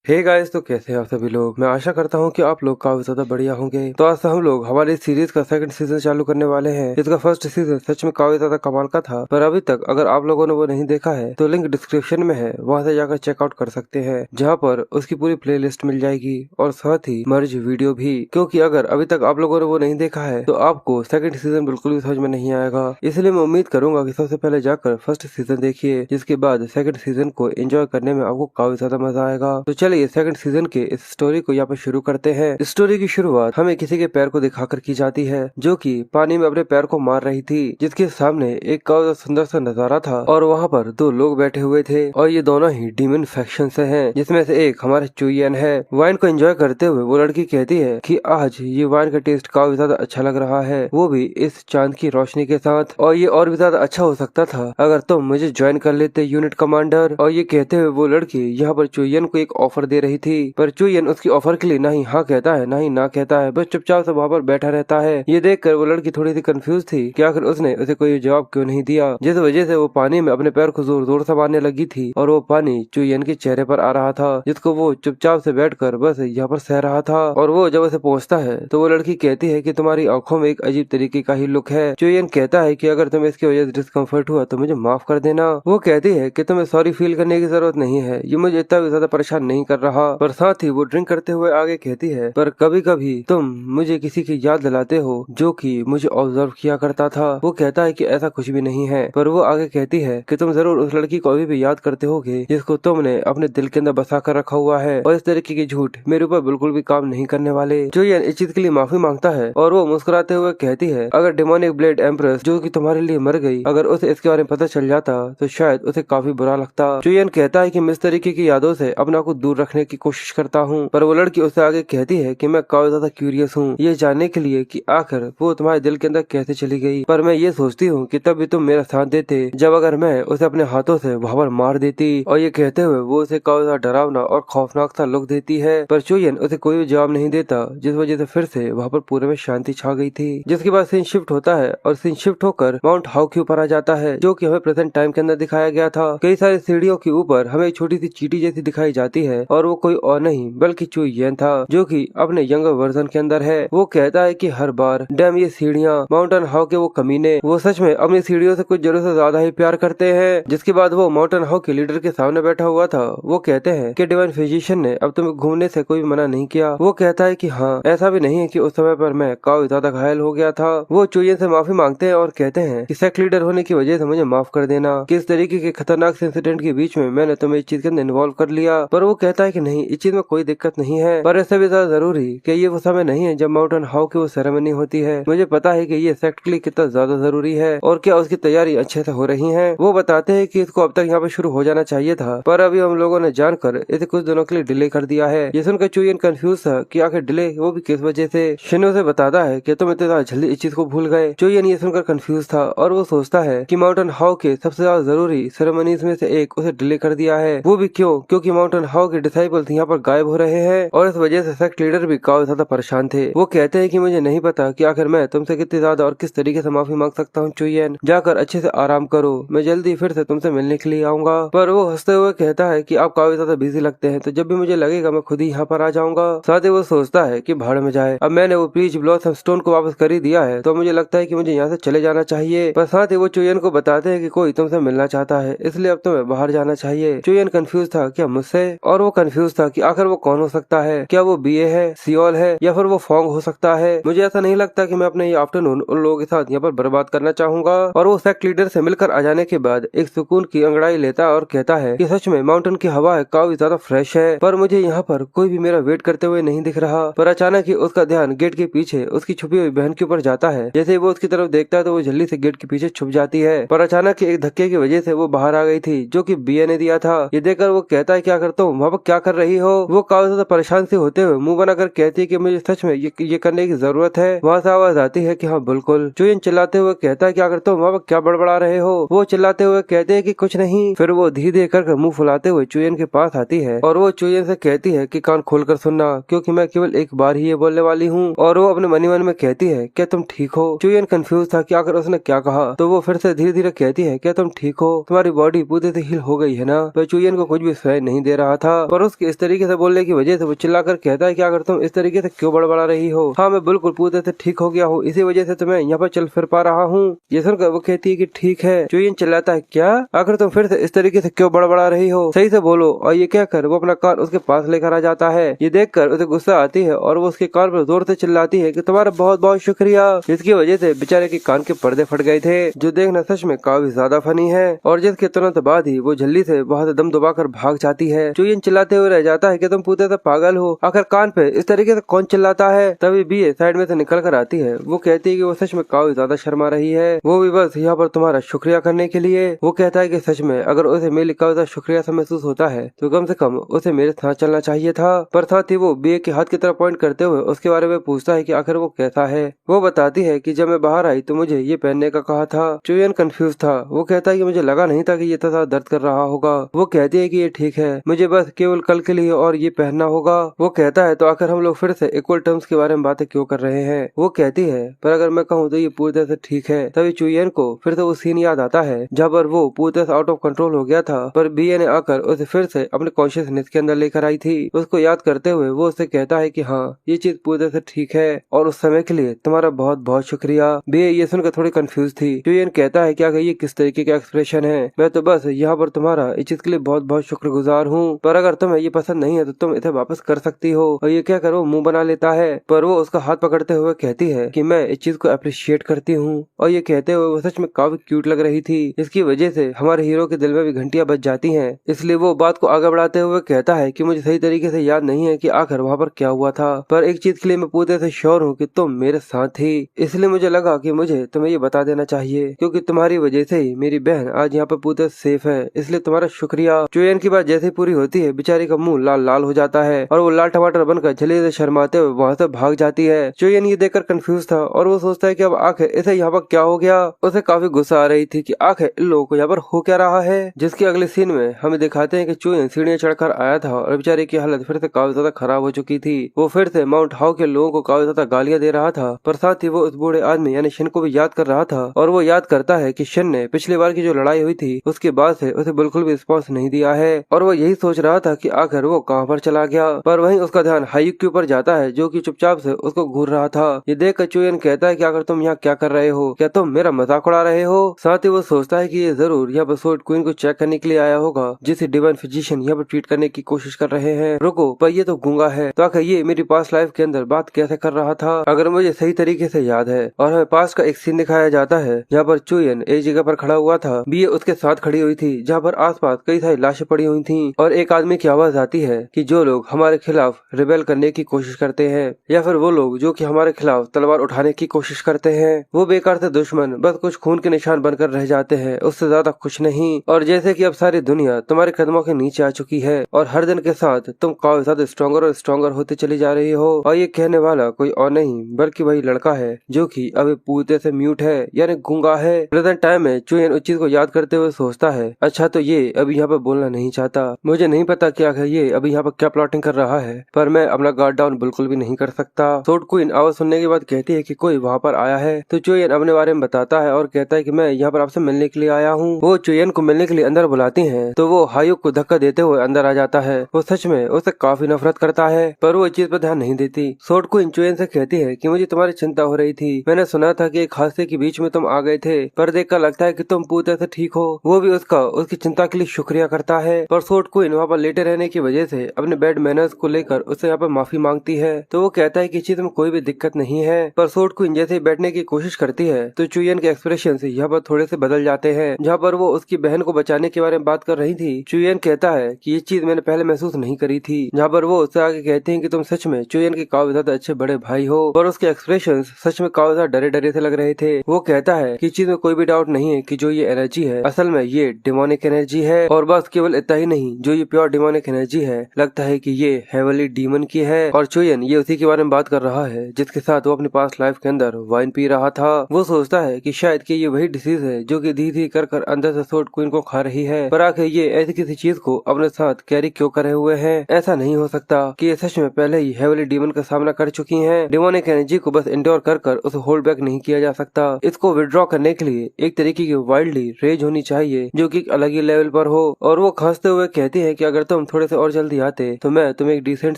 Hey guys, तो कैसे हैं आप सभी लोग। मैं आशा करता हूं कि आप लोग काफी ज्यादा बढ़िया होंगे। तो आज से हम लोग हमारी सीरीज का सेकंड सीजन चालू करने वाले हैं। इसका फर्स्ट सीजन सच में काफी ज्यादा कमाल का था, पर अभी तक अगर आप लोगों ने वो नहीं देखा है तो लिंक डिस्क्रिप्शन में है, वहां से जाकर चेकआउट कर सकते हैं, जहाँ पर उसकी पूरी प्लेलिस्ट मिल जाएगी और साथ ही मर्ज वीडियो भी। क्योंकि अगर अभी तक आप लोगों ने वो नहीं देखा है तो आपको सेकंड सीजन बिल्कुल भी समझ में नहीं आएगा। इसलिए मैं उम्मीद करूंगा कि सबसे पहले जाकर फर्स्ट सीजन देखिए, जिसके बाद सेकंड सीजन को एंजॉय करने में आपको काफी ज्यादा मजा आएगा। तो चलिए सेकंड सीजन के इस स्टोरी को यहाँ पर शुरू करते हैं। इस स्टोरी की शुरुआत हमें किसी के पैर को दिखाकर की जाती है, जो कि पानी में अपने पैर को मार रही थी, जिसके सामने एक काफी सुंदर सा नजारा था और वहाँ पर दो लोग बैठे हुए थे और ये दोनों ही डीमन फैक्शन से हैं, जिसमें से एक हमारे चुयन है। वाइन को एंजॉय करते हुए वो लड़की कहती है कि आज ये वाइन का टेस्ट काफी ज्यादा अच्छा लग रहा है, वो भी इस चांद की रोशनी के साथ, और ये और भी ज्यादा अच्छा हो सकता था अगर तुम मुझे ज्वाइन कर लेते यूनिट कमांडर। और ये कहते हुए वो लड़की यहाँ पर चुयन को एक ऑफर दे रही थी, पर चुयन उसकी ऑफर के लिए ना ही हाँ कहता है ना ही ना कहता है, बस चुपचाप से वहाँ पर बैठा रहता है। ये देखकर वो लड़की थोड़ी सी कंफ्यूज थी कि आखिर उसने उसे कोई जवाब क्यों नहीं दिया, जिस वजह से वो पानी में अपने पैर को जोर जोर से मारने लगी थी और वो पानी चुयन के चेहरे पर आ रहा था, जिसको वो चुपचाप से बैठकर बस यहाँ पर सह रहा था। और वो जब उसे पहुँचता है तो वो लड़की कहती है कि तुम्हारी आंखों में एक अजीब तरीके का ही लुक है। चुयन कहता है कि अगर तुम्हें इसकी वजह से डिस्कम्फर्ट हुआ तो मुझे माफ कर देना। वो कहती है कि तुम्हें सॉरी फील करने की जरूरत नहीं है, ये मुझे इतना भी ज्यादा परेशान नहीं कर रहा। पर साथ ही वो ड्रिंक करते हुए आगे कहती है, पर कभी कभी तुम मुझे किसी की याद दिलाते हो जो कि मुझे ऑब्जर्व किया करता था। वो कहता है कि ऐसा कुछ भी नहीं है, पर वो आगे कहती है कि तुम जरूर उस लड़की को अभी भी याद करते होगे जिसको तुमने अपने दिल के अंदर बसा कर रखा हुआ है, और इस तरीके के झूठ मेरे ऊपर बिल्कुल भी काम नहीं करने वाले। चुयन इस चीज के लिए माफी मांगता है और वो मुस्कुराते हुए कहती है, अगर डेमोनिक ब्लेड एम्प्रेस जो कि तुम्हारे लिए मर गई, अगर उसे इसके बारे में पता चल जाता तो शायद उसे काफी बुरा लगता। चुयन कहता है कि मैं इस तरीके की यादों से अपना को दूर रखने की कोशिश करता हूँ, पर वो लड़की उससे आगे कहती है कि मैं काफी ज्यादा क्यूरियस हूँ ये जानने के लिए कि आखिर वो तुम्हारे दिल के अंदर कैसे चली गई, पर मैं ये सोचती हूँ कि तब भी तुम मेरा साथ देते जब अगर मैं उसे अपने हाथों से वहाँ पर मार देती। और ये कहते हुए वो उसे काफी ज्यादा डरावना और खौफनाक सा लुक देती है, पर चुयन उसे कोई भी जवाब नहीं देता, जिस वजह से फिर से वहाँ पर पूरे में शांति छा गई थी। जिसके बाद सीन शिफ्ट होता है और सीन शिफ्ट होकर माउंट हाउ के ऊपर आ जाता है, जो कि हमें प्रेजेंट टाइम के अंदर दिखाया गया था। कई सारी सीढ़ियों के ऊपर हमें एक छोटी सी चींटी जैसी दिखाई जाती है और वो कोई और नहीं बल्कि चुयन था, जो कि अपने यंगर वर्जन के अंदर है। वो कहता है कि हर बार डैम ये सीढ़ियाँ माउंटेन हाउ के वो कमीने वो सच में अपनी सीढ़ियों से कुछ जरूरत से ज्यादा ही प्यार करते हैं। जिसके बाद वो माउंटेन हाउ के लीडर के सामने बैठा हुआ था। वो कहते हैं कि डिवाइन फिजिशियन ने अब तुम्हें घूमने से कोई मना नहीं किया। वो कहता है कि हाँ, ऐसा भी नहीं है कि उस समय पर मैं काफी ज्यादा घायल हो गया था। वो चुयन से माफी मांगते हैं और कहते हैं कि सेक्ट लीडर होने की वजह से मुझे माफ कर देना, कि इस तरीके के खतरनाक इंसिडेंट के बीच में मैंने तुम्हें इस चीज के अंदर इन्वॉल्व कर लिया। पर वो कहता है कि नहीं, इस चीज में कोई दिक्कत नहीं है, पर इससे भी ज्यादा जरूरी कि ये वो समय नहीं है जब माउंटेन हाउ की वो सेरेमनी होती है। मुझे पता है कि ये सेक्ट के लिए कितना ज्यादा जरूरी है और क्या उसकी तैयारी अच्छे से हो रही है। वो बताते हैं कि इसको अब तक यहाँ पे शुरू हो जाना चाहिए था, पर अभी हम लोगों ने जानकर इसे कुछ दिनों के लिए डिले कर दिया है। ये सुनकर चुयन कंफ्यूज था कि आखिर डिले वो भी किस वजह से। शिनो से बताता है कि तुम इतना जल्दी इस चीज को भूल गए। चुयन ये सुनकर कंफ्यूज था और वो सोचता है कि माउंटेन हाउ के सबसे ज्यादा जरूरी सेरेमनीज में से एक उसे डिले कर दिया है। वो भी क्यों? क्योंकि माउंटेन हाउ के डिसाइबल्स यहाँ पर गायब हो रहे हैं और इस वजह से सेक्ट लीडर भी काफी ज्यादा परेशान थे। वो कहते हैं कि मुझे नहीं पता कि आखिर मैं तुमसे कितनी ज्यादा और किस तरीके से माफी मांग सकता हूँ। चुयन, जाकर अच्छे से आराम करो, मैं जल्दी फिर से तुमसे मिलने के लिए आऊंगा। पर वो हंसते हुए कहता है कि आप काफी ज्यादा बिजी लगते हैं, तो जब भी मुझे लगेगा मैं खुद ही यहाँ पर आ जाऊंगा। साथ ही वो सोचता है कि भाड़ में जाए, अब मैंने वो पीच ब्लॉसम स्टोन को वापस कर ही दिया है तो मुझे लगता है कि मुझे यहाँ से चले जाना चाहिए। पर साथ ही वो चुयन को बताते हैं कि कोई तुमसे मिलना चाहता है, इसलिए अब तुम्हें बाहर जाना चाहिए। चुयन कंफ्यूज था क्या मुझसे, और वो कंफ्यूज था कि आखिर वो कौन हो सकता है, क्या वो बीए है, सियोल है, या फिर वो फोंग हो सकता है। मुझे ऐसा नहीं लगता कि मैं अपने ये आफ्टरनून उन लोगों के साथ यहाँ पर बर्बाद करना चाहूंगा। और वो सेक्ट लीडर से मिलकर आ जाने के बाद एक सुकून की अंगड़ाई लेता है और कहता है कि सच में माउंटेन की हवा है काफी ज्यादा फ्रेश है, पर मुझे यहाँ पर कोई भी मेरा वेट करते हुए नहीं दिख रहा। पर अचानक ही उसका ध्यान गेट के पीछे उसकी छुपी हुई बहन के ऊपर जाता है। जैसे ही वो उसकी तरफ देखता है तो वो जल्दी से गेट के पीछे छुप जाती है, पर अचानक एक धक्के की वजह से वो बाहर आ गई थी, जो कि बीए ने दिया था। ये देखकर वो कहता है क्या करता हूँ, वहाँ पर क्या कर रही हो। वो काफी ज्यादा परेशान से होते हुए मुंह बनाकर कहती है कि मुझे सच में ये करने की जरूरत है। वहाँ से आवाज आती है कि हाँ बिल्कुल। चुयन चिल्लाते हुए कहता है क्या करता हूँ, वहाँ पर क्या बड़बड़ा रहे हो। वो चिल्लाते हुए कहते हैं कि कुछ नहीं। फिर वो धीरे धीरे कर मुंह फुलाते हुए चुयन के पास आती है और वो चुयन से कहती है कि कान खोलकर सुनना, क्योंकि मैं केवल एक बार ही ये बोलने वाली हूँ। और वो अपने मनी मन में कहती है क्या तुम ठीक हो। चुयन कंफ्यूज था कि आखिर उसने क्या कहा, तो वो फिर से धीरे धीरे कहती है क्या तुम ठीक हो, तुम्हारी बॉडी पूरी से हील हो गई है ना। पर चुयन को कुछ भी सुनाई नहीं दे रहा था, पर पर उसके इस तरीके से बोलने की वजह से वो चिल्लाकर कहता है कि अगर तुम इस तरीके से क्यों बड़बड़ा रही हो, हाँ मैं बिल्कुल पूरी तरह से ठीक हो गया हूँ, इसी वजह से तुम्हें यहाँ पर चल फिर पा रहा हूँ। ये सुनकर वो कहती है कि ठीक है। चुयन चिल्लाता है क्या, आखिर तुम फिर से इस तरीके से क्यों बड़बड़ा रही हो, सही से बोलो। और ये कहकर वो अपना कान उसके पास लेकर आ जाता है। ये देखकर उसे गुस्सा आती है और वो उसके कान पर जोर से चिल्लाती है कि तुम्हारा बहुत बहुत शुक्रिया। इसकी वजह से बेचारे के कान के पर्दे फट गए थे, जो देखना सच में काफी ज्यादा फनी है। और जिसके तुरंत बाद ही वो जल्दी से वहाँ से दम दबाकर भाग जाती है। चुयन चिल्लाते हुए रह जाता है कि तुम पूरे से पागल हो, आखिर कान पे इस तरीके से कौन चिल्लाता है। तभी बीए साइड में से निकल कर आती है। वो कहती है कि वो सच में काफी ज्यादा शर्मा रही है, वो भी बस यहाँ पर तुम्हारा शुक्रिया करने के लिए। वो कहता है कि सच में अगर उसे मेरे काफी ज्यादा शुक्रिया सा महसूस होता है तो कम से कम उसे मेरे साथ चलना चाहिए था। पर साथ ही वो बीए के हाथ की तरफ पॉइंट करते हुए उसके बारे में पूछता है कि आखिर वो कैसा है। वो बताती है कि जब मैं बाहर आई तो मुझे ये पहनने का कहा था। चुयन कंफ्यूज था। वो कहता है कि मुझे लगा नहीं था कि ये इतना दर्द कर रहा होगा। वो कहती है कि ये ठीक है, मुझे बस केवल कल के लिए और ये पहनना होगा। वो कहता है तो आखिर हम लोग फिर से इक्वल टर्म्स के बारे में बातें क्यों कर रहे हैं। वो कहती है पर अगर मैं कहूँ तो ये पूरी तरह से ठीक है। तभी चुयन को फिर से वो सीन याद आता है जहाँ पर वो पूरी तरह से आउट ऑफ कंट्रोल हो गया था, पर बीए ने आकर उसे फिर से अपने कॉन्शियसनेस के अंदर लेकर आई थी। उसको याद करते हुए वो उससे कहता है कि हाँ ये चीज पूरी तरह से ठीक है और उस समय के लिए तुम्हारा बहुत बहुत शुक्रिया। बीए ये सुनकर थोड़ी कंफ्यूज थी। चुयन कहता है क्या ये किस तरीके का एक्सप्रेशन है, मैं तो बस यहाँ पर तुम्हारा इस चीज के लिए बहुत बहुत शुक्रगुजार हूँ, पर अगर तुम्हें ये पसंद नहीं है तो तुम इसे वापस कर सकती हो। और ये कहकर वो मुंह बना लेता है, पर वो उसका हाथ पकड़ते हुए कहती है कि मैं इस चीज को अप्रिशिएट करती हूँ। और ये कहते हुए वो सच में काफी क्यूट लग रही थी। इसकी वजह से हमारे हीरो के दिल में भी घंटियां बज जाती हैं। इसलिए वो बात को आगे बढ़ाते हुए कहता है कि मुझे सही तरीके से याद नहीं है कि आखिर वहाँ पर क्या हुआ था, पर एक चीज के लिए मैं पूरी तरह से श्योर हूँ कि तुम मेरे साथ थी। इसलिए मुझे लगा कि मुझे तुम्हें ये बता देना चाहिए, क्योंकि तुम्हारी वजह से ही मेरी बहन आज यहाँ पर पूरी तरह सेफ है, इसलिए तुम्हारा शुक्रिया। चुयन की बात जैसे पूरी होती है बेचारी का मुंह लाल लाल हो जाता है और वो लाल टमाटर बनकर जले से शर्माते हुए वहाँ से भाग जाती है। चुयन ये देखकर कंफ्यूज था और वो सोचता है कि अब आखिर इसे यहाँ पर क्या हो गया। उसे काफी गुस्सा आ रही थी कि आखिर इन लोगों को यहाँ पर हो क्या रहा है। जिसके अगले सीन में हमें दिखाते हैं कि चुयन सीढ़ियां चढ़कर आया था और बेचारे की हालत फिर से काफी ज्यादा खराब हो चुकी थी। वो फिर से माउंट हाउ के लोगों को काफी ज्यादा गालियां दे रहा था, पर साथ ही वो उस बूढ़े आदमी यानी शन को भी याद कर रहा था। और वो याद करता है कि शन ने पिछली बार की जो लड़ाई हुई थी उसके बाद से उसे बिल्कुल भी रिस्पॉन्स नहीं दिया है, और वो यही सोच रहा था कि आखिर वो कहाँ पर चला गया। पर वहीं उसका ध्यान हायुक के ऊपर जाता है जो कि चुपचाप से उसको घूर रहा था। ये देखकर चुयन कहता है कि आखिर तुम यहाँ क्या कर रहे हो, क्या तुम मेरा मजाक उड़ा रहे हो। साथ ही वो सोचता है कि ये जरूर यहाँ पर सोर्ड क्वीन को चेक करने के लिए आया होगा, जिसे डिवाइन फिजिशियन यहाँ पर ट्रीट करने की कोशिश कर रहे हैं। रुको, पर ये तो गूंगा है, तो आखिर ये मेरी पास्ट लाइफ के अंदर बात कैसे कर रहा था, अगर मुझे सही तरीके से याद है। और हमें पास्ट का एक सीन दिखाया जाता है जहाँ पर चुयन एक जगह पर खड़ा हुआ था, बीए उसके साथ खड़ी हुई थी, जहाँ पर आसपास कई सारी लाशें पड़ी हुई थी। और एक आदमी की आवाज आती है कि जो लोग हमारे खिलाफ रिबेल करने की कोशिश करते हैं, या फिर वो लोग जो कि हमारे खिलाफ तलवार उठाने की कोशिश करते हैं, वो बेकार से दुश्मन बस कुछ खून के निशान बनकर रह जाते हैं, उससे ज्यादा कुछ नहीं। और जैसे कि अब सारी दुनिया तुम्हारे कदमों के नीचे आ चुकी है और हर दिन के साथ तुम काफी ज्यादा स्ट्रॉन्गर और स्ट्रॉन्गर होते चली जा रही हो। और ये कहने वाला कोई और नहीं बल्कि वही लड़का है जो कि अभी पूरी तरह से म्यूट है यानी गूंगा है। प्रेजेंट टाइम में चुयन उस चीज को याद करते हुए सोचता है, अच्छा तो ये अभी यहाँ पे बोलना नहीं चाहता, मुझे नहीं पता क्या है ये अभी यहाँ पर क्या प्लॉटिंग कर रहा है, पर मैं अपना गार्ड डाउन बिल्कुल भी नहीं कर सकता। सोर्ड क्वीन आवाज सुनने के बाद कहती है कि कोई वहाँ पर आया है, तो चुयन अपने बारे में बताता है और कहता है कि मैं यहाँ पर आपसे मिलने के लिए आया हूँ। वो चुयन को मिलने के लिए अंदर बुलाती है, तो वो हायुक को धक्का देते हुए अंदर आ जाता है। वो सच में उससे काफी नफरत करता है, पर वो इस चीज पर ध्यान नहीं देती। सोर्ड क्वीन चुयन से कहती है कि मुझे तुम्हारी चिंता हो रही थी, मैंने सुना था कि एक हादसे के बीच में तुम आ गए थे, पर देखकर लगता है कि तुम पूरी तरह से ठीक हो। वो भी उसकी चिंता के लिए शुक्रिया करता है, पर सोर्ड क्वीन वहाँ पर लेटे रहने की वजह से अपने बेड मैनर्स को लेकर उससे यहाँ पर माफी मांगती है, तो वो कहता है कि चीज में कोई भी दिक्कत नहीं है। पर सोर्ड क्वीन जैसे ही बैठने की कोशिश करती है तो चुयन के एक्सप्रेशन यहाँ पर थोड़े से बदल जाते हैं। जहाँ पर वो उसकी बहन को बचाने के बारे में बात कर रही थी, चुयन कहता है कि ये चीज मैंने पहले महसूस नहीं करी थी। जहाँ पर वो उससे आगे कहते हैं कि तुम सच में चुयन के काफी ज्यादा अच्छे बड़े भाई हो, और उसके एक्सप्रेशन सच में काफी ज्यादा डरे डरे से लग रहे थे। वो कहता है कि चीज में कोई भी डाउट नहीं है कि जो ये एनर्जी है असल में ये डिमोनिक एनर्जी है, और बस केवल इतना ही नहीं, जो ये प्योर डिमोनिक एनर्जी है लगता है कि ये हेवनली डीमन की है। और चुयन ये उसी के बारे में बात कर रहा है जिसके साथ वो अपनी पास्ट लाइफ के अंदर वाइन पी रहा था। वो सोचता है कि शायद कि ये वही डिसीज है जो कि धीरे धीरे कर अंदर से सोर्ड क्वीन को खा रही है, पर आखिर ये ऐसी किसी चीज को अपने साथ कैरी क्यों करे हुए हैं। ऐसा नहीं हो सकता कि ये सच में पहले ही हेवनली डीमन का सामना कर चुकी हैं। डिमोनिक एनर्जी को बस इंडोर कर उसे होल्ड बैक नहीं किया जा सकता। इसको विड्रॉ करने के लिए एक तरीके की वाइल्डली रेज होनी चाहिए जो कि अलग ही लेवल पर हो। और वो खांसते हुए कहती है कि अगर तुम तुम थोड़े से और जल्दी आते तो मैं तुम्हें एक डिसेंट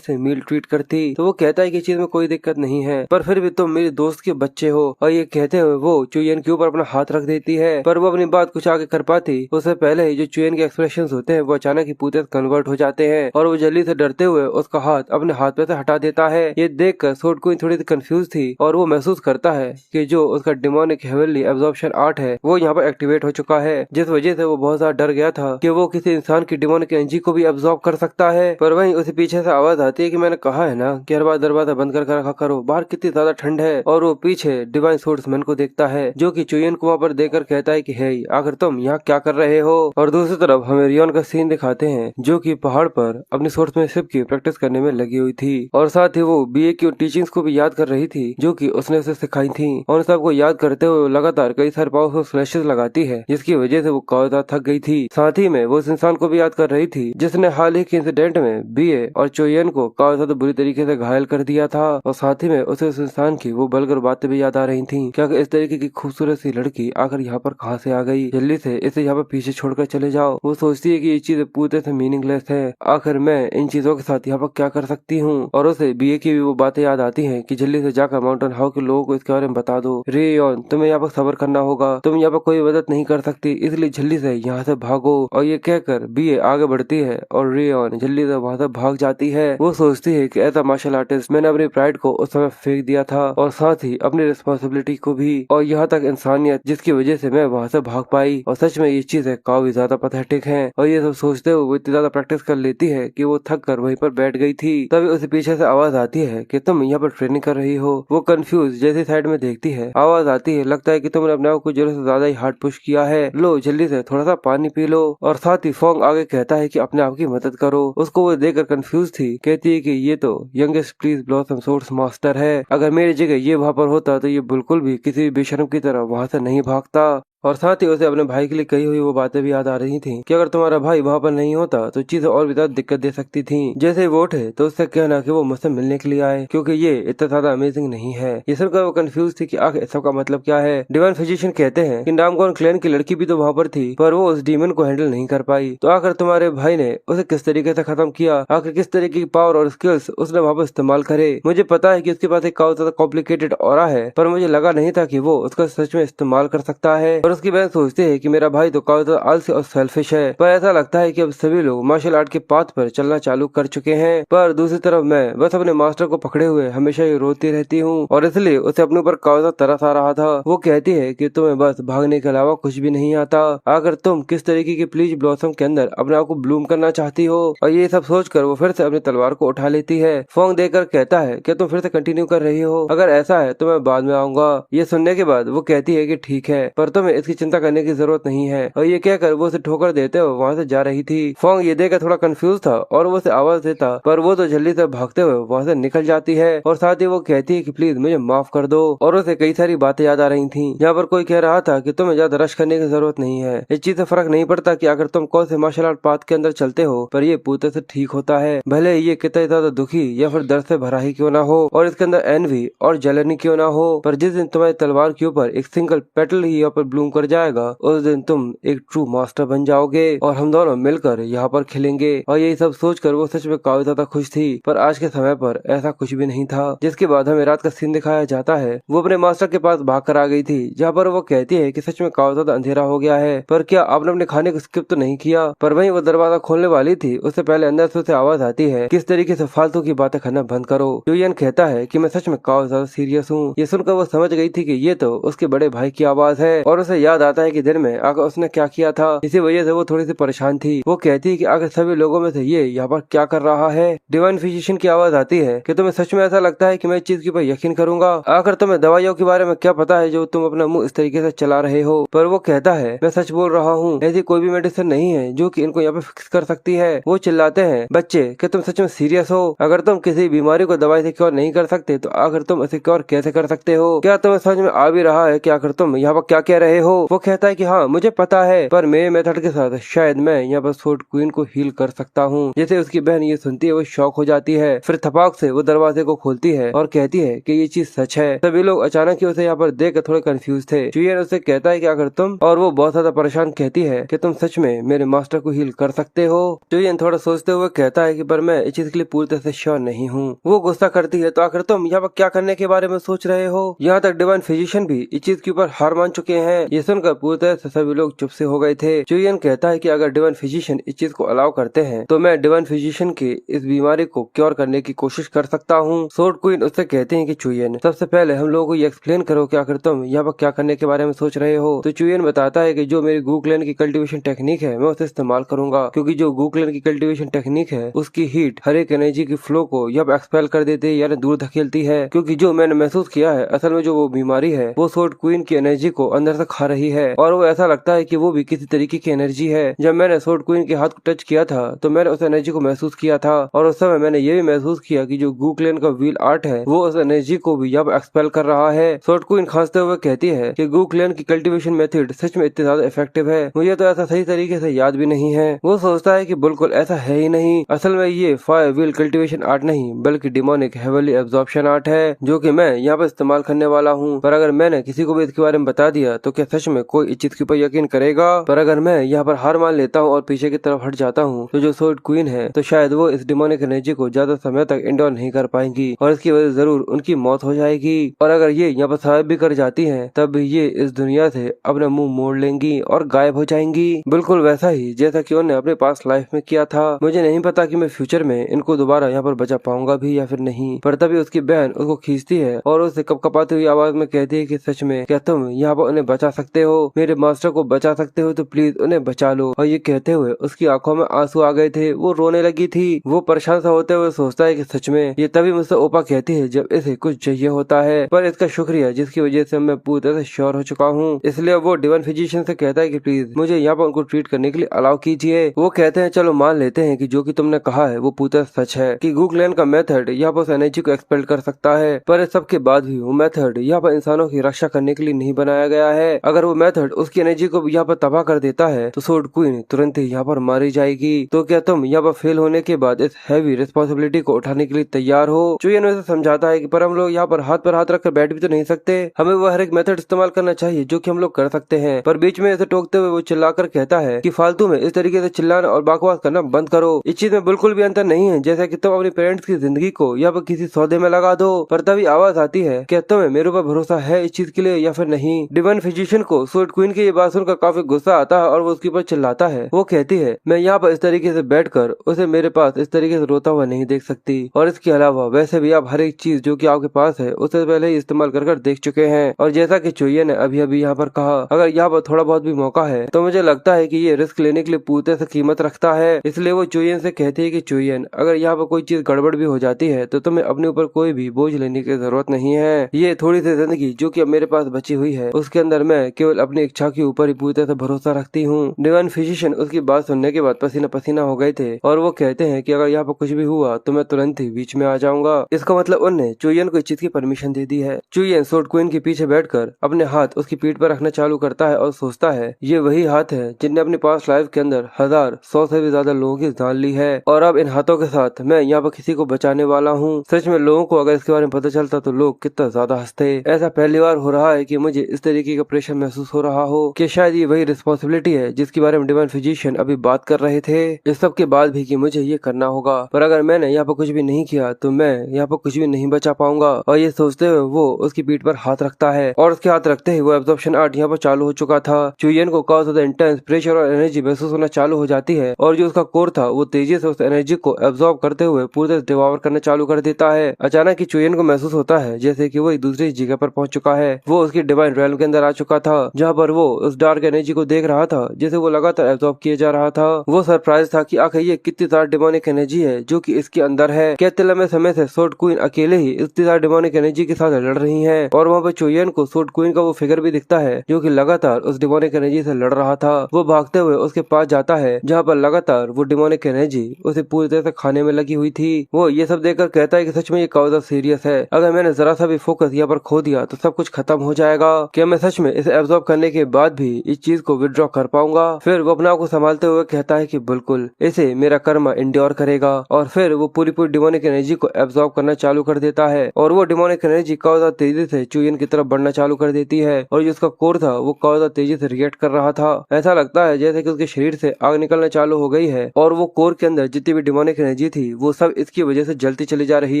से मील ट्रीट करती। तो वो कहता है कि चीज में कोई दिक्कत नहीं है, पर फिर भी तुम मेरी दोस्त के बच्चे हो। और ये कहते हुए वो चुयन के ऊपर अपना हाथ रख देती है, पर वो अपनी बात कुछ आगे कर पाती उससे पहले ही जो चुयन के एक्सप्रेशन होते हैं वो अचानक ही पूते कन्वर्ट हो जाते हैं और वो जल्दी से डरते हुए उसका हाथ अपने हाथ पे से हटा देता है। ये देखकर सोट क्वीन थोड़ी सी कंफ्यूज थी और वो महसूस करता है कि जो उसका डिमोनिक हेवनली एब्जॉर्प्शन आर्ट है वो यहाँ पर एक्टिवेट हो चुका है, जिस वजह से वो बहुत ज्यादा डर गया था कि वो किसी इंसान की डिमोनिक एनर्जी को भी एब्जॉर्ब कर सकता है। पर वहीं उसे पीछे से आवाज आती है कि मैंने कहा है ना कि हर बार दरवाजा बंद करके रखा करो, बाहर कितनी ज्यादा ठंड है। और वो पीछे डिवाइन सोर्समैन को देखता है जो कि चुयन को वहाँ पर देखकर कहता है कि हे आखिर तुम यहाँ क्या कर रहे हो। और दूसरी तरफ हमें रियोन का सीन दिखाते हैं जो कि पहाड़ पर अपनी सोर्समैनशिप की प्रैक्टिस करने में लगी हुई थी और साथ ही वो बीए की टीचिंग्स को भी याद कर रही थी जो कि उसने उसे सिखाई थी। और उन सबको याद करते हुए लगातार कई सारे पावरफुल स्लैशेस लगाती है जिसकी वजह से वो काफी ज्यादा थक गई थी। साथ ही में वो उस इंसान को भी याद कर रही थी जिसने हाल ही के इंसिडेंट में बीए और चोयन को काफी ज्यादा बुरी तरीके से घायल कर दिया था। और साथ ही में उसे उस इंसान की वो बलगर बातें भी याद आ रही थी क्या इस तरीके की खूबसूरत सी लड़की आकर यहाँ पर कहाँ से आ गई, जल्दी से इसे यहाँ पर पीछे छोड़कर चले जाओ। वो सोचती है कि ये चीज पूरी से मीनिंगलेस है, आखिर मैं इन चीजों के साथ यहाँ पर क्या कर सकती हूँ। और उसे बीए की भी वो बातें याद आती है कि जल्दी से जाकर माउंटेन हाउ के लोगों को इसके बारे में बता दो। रियोन तुम्हें यहाँ पर सब्र करना होगा, तुम यहाँ पर कोई मदद नहीं कर सकती, इसलिए जल्दी से यहाँ से भागो। और ये कहकर बीए आगे बढ़ती है और रियोन जल्दी से वहाँ से भाग जाती है। वो सोचती है कि एज अ मार्शल आर्टिस्ट मैंने अपनी प्राइड को उस समय फेंक दिया था और साथ ही अपनी रिस्पॉन्सिबिलिटी को भी, और यहाँ तक इंसानियत जिसकी वजह से मैं वहाँ से भाग पाई। और सच में ये चीजें काफी ज्यादा पथेटिक है। और ये सब सोचते हुए वो इतनी ज्यादा प्रैक्टिस कर लेती है कि वो थक कर वहीं पर बैठ गई थी। तभी उसे पीछे से आवाज आती है कि तुम यहाँ पर ट्रेनिंग कर रही हो। वो कंफ्यूज जैसी साइड में देखती है, आवाज आती है लगता है कि तुमने अपने आप को जरूरत से ज्यादा ही हार्ड पुश किया है, लो जल्दी से थोड़ा सा पानी पी लो। और साथ ही फोंग आगे कहता है कि अपने आप की मदद करो। उसको वो देखकर कंफ्यूज थी, कहती है कि ये तो youngest please blossom source master है, अगर मेरी जगह ये वहाँ पर होता तो ये बिल्कुल भी किसी बेशर्म की तरह वहाँ से नहीं भागता। और साथ ही उसे अपने भाई के लिए कही हुई वो बातें भी याद आ रही थी कि अगर तुम्हारा भाई वहाँ पर नहीं होता तो चीजें और भी ज्यादा दिक्कत दे सकती थी। जैसे वो उठे तो उससे कहना कि वो मुझसे मिलने के लिए आए क्योंकि ये इतना ज्यादा अमेजिंग नहीं है। ये सुनकर वो कंफ्यूज थी कि आखिर सबका मतलब क्या है। डिवाइन फिजिशियन कहते हैं कि नामकौन क्लैन की लड़की भी तो वहाँ पर थी पर वो उस डीमन को हैंडल नहीं कर पाई, तो आखिर तुम्हारे भाई ने उसे किस तरीके से खत्म किया, आखिर किस तरीके की पावर और स्किल्स उसने वहाँ पर इस्तेमाल करे। मुझे पता है कि उसके पास एक काफी ज्यादा कॉम्प्लिकेटेड ऑरा है, पर मुझे लगा नहीं था कि वो उसका सच में इस्तेमाल कर सकता है। और उसकी बहन सोचते है कि मेरा भाई तो काफी ज्यादा आलसी और सेल्फिश है, पर ऐसा लगता है कि अब सभी लोग मार्शल आर्ट के पाथ पर चलना चालू कर चुके हैं। पर दूसरी तरफ मैं बस अपने मास्टर को पकड़े हुए हमेशा ही रोती रहती हूँ और इसलिए उसे अपने ऊपर काफी ज्यादा तरस आ रहा था। वो कहती है कि तुम्हें बस भागने के अलावा कुछ भी नहीं आता, अगर तुम किस तरीके की प्लीज ब्लॉसम के अंदर अपने आप को ब्लूम करना चाहती हो। और ये सब सोचकर वो फिर से अपनी तलवार को उठा लेती है। फोंग देकर कहता है कि तुम फिर से कंटिन्यू कर रही हो, अगर ऐसा है तो मैं बाद में आऊंगा। ये सुनने के बाद वो कहती है कि ठीक है, पर तुम्हें इसकी चिंता करने की जरूरत नहीं है। और ये कहकर वो उसे ठोकर देते हुए वहाँ से जा रही थी। फोंग ये देखकर थोड़ा कंफ्यूज था और वो उसे आवाज देता, पर वो तो जल्दी से भागते हुए वहाँ से निकल जाती है। और साथ ही वो कहती है कि प्लीज मुझे माफ कर दो। और उसे कई सारी बातें याद आ रही थी। यहाँ पर कोई कह रहा था कि तुम्हें ज्यादा रश करने की जरूरत नहीं है, इस चीज से फर्क नहीं पड़ता कि अगर तुम कौन से मार्शल आर्ट पाथ के अंदर चलते हो, पर ये पूते से ठीक होता है, भले ये कितना ज्यादा दुखी या फिर दर्द से भरा ही क्यों ना हो और इसके अंदर एनवी और जलनी क्यों ना हो, पर जिस दिन तुम्हारी तलवार के ऊपर एक सिंगल पेटल ही यहाँ पर ब्लूम कर जाएगा उस दिन तुम एक ट्रू मास्टर बन जाओगे और हम दोनों मिलकर यहाँ पर खेलेंगे। और यही सब सोचकर वो सच में काफी ज्यादा खुश थी, पर आज के समय पर ऐसा कुछ भी नहीं था। जिसके बाद हमें रात का सीन दिखाया जाता है, वो अपने मास्टर के पास भाग कर आ गई थी, जहाँ पर वो कहती है कि सच में काफी ज्यादा अंधेरा हो गया है, पर क्या आपने अपने खाने को स्किप तो नहीं किया। पर वहीं वो दरवाजा खोलने वाली थी, उससे पहले अंदर से उसे आवाज आती है किस तरीके से फालतू की बातें करना बंद करो। युयन कहता है कि मैं सच में काफी ज्यादा सीरियस हूँ। ये सुनकर वो समझ गई थी कि ये तो उसके बड़े भाई की आवाज है और उसे याद आता है कि दिन में आकर उसने क्या किया था। इसी वजह से वो थोड़ी सी परेशान थी। वो कहती है कि आखिर सभी लोगों में से ये यहाँ पर क्या कर रहा है। डिवाइन फिजिशियन की आवाज आती है कि तुम्हें सच में ऐसा लगता है कि मैं इस चीज के ऊपर यकीन करूंगा, आखिर तुम्हें दवाइयों के बारे में क्या पता है जो तुम अपना मुंह इस तरीके से चला रहे हो। पर वो कहता है मैं सच बोल रहा हूँ, ऐसी कोई भी मेडिसिन नहीं है जो कि इनको यहाँ पे फिक्स कर सकती है। वो चिल्लाते हैं बच्चे कि तुम सच में सीरियस हो, अगर तुम किसी बीमारी को दवाई से क्योर नहीं कर सकते तो आखिर तुम इसे क्योर कैसे कर सकते हो। क्या तुम्हें समझ में आ भी रहा है कि आखिर तुम यहाँ पर क्या कह रहे हो। वो कहता है कि हाँ मुझे पता है, पर मेरे मेथड के साथ शायद मैं यहाँ पर सोर्ड क्वीन को हील कर सकता हूँ। जैसे उसकी बहन ये सुनती है वो शॉक हो जाती है, फिर थपाक से वो दरवाजे को खोलती है और कहती है कि ये चीज सच है। सभी लोग अचानक ही उसे यहाँ पर देख थोड़े कंफ्यूज थे। चुयन उससे कहता है कि अगर तुम, और वो बहुत ज्यादा परेशान कहती है कि तुम सच में मेरे मास्टर को हील कर सकते हो। चुयन थोड़ा सोचते हुए कहता है कि पर मैं इस चीज के लिए पूरी तरह से श्योर नहीं हूँ। वो गुस्सा करती है, तो आखिर तुम यहाँ पर क्या करने के बारे में सोच रहे हो? यहाँ तक डिवाइन फिजिशियन भी इस चीज के ऊपर हार मान चुके हैं। ये सुनकर पूरी तरह से सभी लोग चुप से हो गए थे। चुयन कहता है कि अगर डिवाइन फिजिशियन इस चीज को अलाउ करते हैं तो मैं डिवाइन फिजिशियन की इस बीमारी को क्योर करने की कोशिश कर सकता हूँ। सोर्ड क्वीन उससे कहते हैं कि चुयन सबसे पहले हम लोगों को ये एक्सप्लेन करो कि आखिर तुम यहाँ पर क्या करने के बारे में सोच रहे हो। तो चुयन बताता है कि जो मेरी गूक्लेन की कल्टीवेशन टेक्निक है मैं उसे इस्तेमाल करूंगा, क्योंकि जो गूक्लेन की कल्टीवेशन टेक्निक है उसकी हीट हर एक एनर्जी की फ्लो को यहाँ एक्सपेल कर देती है, यानी दूर धकेलती है। क्योंकि जो मैंने महसूस किया है, असल में जो वो बीमारी है वो सोर्ड क्वीन की एनर्जी को अंदर से खा रही है, और वो ऐसा लगता है कि वो भी किसी तरीके की एनर्जी है। जब मैंने सोर्ड क्वीन के हाथ को टच किया था तो मैंने उस एनर्जी को महसूस किया था, और उस समय मैंने ये भी महसूस किया कि जो गूक्लेन का व्हील आर्ट है वो उस एनर्जी को भी अब एक्सपेल कर रहा है। सोर्ड क्वीन खांसते हुए कहती है कि गूक्लेन की कल्टीवेशन मेथड सच में इतनी ज्यादा इफेक्टिव है, मुझे तो ऐसा सही तरीके से याद भी नहीं है। वो सोचता है कि बिल्कुल ऐसा है ही नहीं, असल में ये फायर व्हील कल्टीवेशन आर्ट नहीं बल्कि डिमोनिक हेवनली एब्जॉर्प्शन आर्ट है, जो कि मैं यहाँ पर इस्तेमाल करने वाला हूँ। पर अगर मैंने किसी को भी इसके बारे में बता दिया तो क्या सच में कोई इस चीज के ऊपर यकीन करेगा? पर अगर मैं यहाँ पर हार मान लेता हूँ और पीछे की तरफ हट जाता हूँ तो जो सोर्ड क्वीन है तो शायद वो इस डिमोनिक एनर्जी को ज्यादा समय तक इंडोर नहीं कर पाएंगी, और इसकी वजह से जरूर उनकी मौत हो जाएगी। और अगर ये यहाँ पर सर्वाइव भी कर जाती है तब भी ये इस दुनिया से अपना मुंह मोड़ लेंगी और गायब हो जाएंगी, बिल्कुल वैसा ही जैसा कि उन्होंने अपने पास लाइफ में किया था। मुझे नहीं पता कि मैं फ्यूचर में इनको दोबारा यहाँ पर बचा पाऊंगा भी या फिर नहीं। पर तभी उसकी बहन उसको खींचती है और उसे कपकपाती हुई आवाज में कहती है कि सच में क्या तुम यहाँ पर उन्हें बचा सकते हो, मेरे मास्टर को बचा सकते हो तो प्लीज उन्हें बचा लो। और ये कहते हुए उसकी आंखों में आंसू आ गए थे, वो रोने लगी थी। वो परेशान सा होते हुए सोचता है कि सच में ये तभी मुझसे ओपा कहती है जब इसे कुछ चाहिए होता है, पर इसका शुक्रिया जिसकी वजह से मैं पूरी तरह से श्योर हो चुका हूँ। इसलिए वो डिवाइन फिजिशियन से कहता है कि प्लीज मुझे यहाँ पर उनको ट्रीट करने के लिए अलाउ कीजिए। वो कहते हैं चलो मान लेते हैं कि जो कि तुमने कहा है वो पूरी तरह सच है कि गूक्लेन का मेथड यहाँ पर एनर्जी को एक्सपेल कर सकता है, पर इस सब के बाद भी वो मेथड यहाँ पर इंसानों की रक्षा करने के लिए नहीं बनाया गया है। अगर वो मेथड उसकी एनर्जी को यहाँ पर तबाह कर देता है तो सोर्ड क्वीन तुरंत ही यहाँ पर मारी जाएगी। तो क्या तुम यहाँ पर फेल होने के बाद इस हैवी रिस्पॉन्सिबिलिटी को उठाने के लिए तैयार हो? चुयन उसे समझाता है कि पर हम लोग यहाँ पर हाथ रखकर बैठ भी तो नहीं सकते, हमें वो हर एक मेथड इस्तेमाल करना चाहिए जो कि हम लोग कर सकते हैं। पर बीच में इसे टोकते हुए वो चिल्लाकर कहता है कि फालतू में इस तरीके से चिल्लाना और बकवास करना बंद करो, इस चीज में बिल्कुल भी अंतर नहीं है जैसा कि तुम अपने पेरेंट्स की जिंदगी को यहाँ पर किसी सौदे में लगा दो। पर तभी आवाज आती है, क्या तुम्हें मेरे ऊपर भरोसा है इस चीज के लिए या फिर नहीं? डिवाइन फिजिशियन को सोर्ड क्वीन की ये बात सुनकर काफी गुस्सा आता है और वो उसके ऊपर चिल्लाता है। वो कहती है मैं यहाँ पर इस तरीके से बैठकर उसे मेरे पास इस तरीके से रोता हुआ नहीं देख सकती, और इसके अलावा वैसे भी आप हर एक चीज जो कि आपके पास है उसे पहले ही इस्तेमाल कर देख चुके हैं। और जैसा कि चुयन ने अभी अभी यहाँ पर कहा, अगर यहाँ पर थोड़ा बहुत भी मौका है तो मुझे लगता है कि ये रिस्क लेने के लिए पूरी तरह से कीमत रखता है। इसलिए वो चुयन से कहती है कि चुयन अगर यहाँ पर कोई चीज गड़बड़ भी हो जाती है तो तुम्हें अपने ऊपर कोई भी बोझ लेने की जरूरत नहीं है। ये थोड़ी सी जिंदगी जो कि अब मेरे पास बची हुई है उसके अंदर मैं केवल अपनी इच्छा के ऊपर ही पूरी तरह से भरोसा रखती हूँ। डिवाइन फिजिशियन उसकी बात सुनने के बाद पसीना पसीना हो गए थे और वो कहते हैं कि अगर यहाँ पर कुछ भी हुआ तो मैं तुरंत ही बीच में आ जाऊंगा। इसका मतलब उन्हें चुयन को इस चीज की परमिशन दे दी है। चुयन सोर्ड क्वीन के पीछे बैठकर अपने हाथ उसकी पीठ पर रखना चालू करता है और सोचता है ये वही हाथ है जिनने अपनी पास्ट लाइफ के अंदर 1,000 से भी ज्यादा लोगों की जान ली है, और अब इन हाथों के साथ मैं यहाँ पर किसी को बचाने वाला हूँ। सच में लोगों को अगर इसके बारे में पता चलता तो लोग कितना ज्यादा हंसते। ऐसा पहली बार हो रहा है कि मुझे इस तरीके का प्रेशर महसूस हो रहा हो कि शायद ये वही रिस्पॉन्सिबिलिटी है जिसके बारे में डिवाइन फिजिशियन अभी बात कर रहे थे। इस सब के बाद भी कि मुझे ये करना होगा, पर अगर मैंने यहाँ पर कुछ भी नहीं किया तो मैं यहाँ पर कुछ भी नहीं बचा पाऊंगा। और ये सोचते हुए वो उसकी पीठ पर हाथ रखता है और उसके हाथ रखते ही वो एब्जॉर्प्शन आर्ट यहाँ पर चालू हो चुका था। चुयन को काफी ज्यादा इंटेंस प्रेशर और एनर्जी महसूस होना चालू हो जाती है, और जो उसका कोर था वो तेजी से उस एनर्जी को एब्जॉर्ब करते हुए पूरी तरह डिवॉर करना चालू कर देता है। अचानक ही चुयन को महसूस होता है जैसे कि वो एक दूसरी जगह पर पहुंच चुका है। वो उसकी डिवाइन रैल्म के अंदर आ चुका था जहाँ पर वो उस डार्क एनर्जी को देख रहा था जैसे वो लगातार एब्जॉर्ब किया जा रहा था। वो सरप्राइज था कि आखिर ये कितनी ज्यादा डिमोनिक एनर्जी है जो कि इसके अंदर है। कहते लंबे समय से सोर्ड क्वीन अकेले ही इतनी ज्यादा डिमोनिक एनर्जी के साथ लड़ रही है, और वहाँ पर चुयन को सोर्ड क्वीन का वो फिगर भी दिखता है जो कि लगातार उस डिमोनिक एनर्जी से लड़ रहा था। वो भागते हुए उसके पास जाता है जहाँ पर लगातार वो डिमोनिक एनर्जी उसे पूरी तरह से खाने में लगी हुई थी। वो ये सब देखकर कहता है कि सच में ये काफी सीरियस है, अगर मैंने जरा सा भी फोकस यहाँ पर खो दिया तो सब कुछ खत्म हो जाएगा। क्या मैं सच में इस से एब्जॉर्ब करने के बाद भी इस चीज को विड्रॉ कर पाऊंगा। फिर वो अपने आप को संभालते हुए कहता है कि बिल्कुल इसे मेरा कर्म इंड्योर करेगा, और फिर वो पूरी डिमोनिक एनर्जी को एब्जॉर्ब करना चालू कर देता है और वो डिमोनिक एनर्जी काफी ज्यादा तेजी से चुयन की तरफ बढ़ना चालू कर देती है और जो उसका कोर था वो काफी ज्यादा तेजी से रिएक्ट कर रहा था। ऐसा लगता है जैसे कि उसके शरीर से आग निकलना चालू हो गई है और वो कोर के अंदर जितनी भी डिमोनिक एनर्जी थी वो सब इसकी वजह से जलती चली जा रही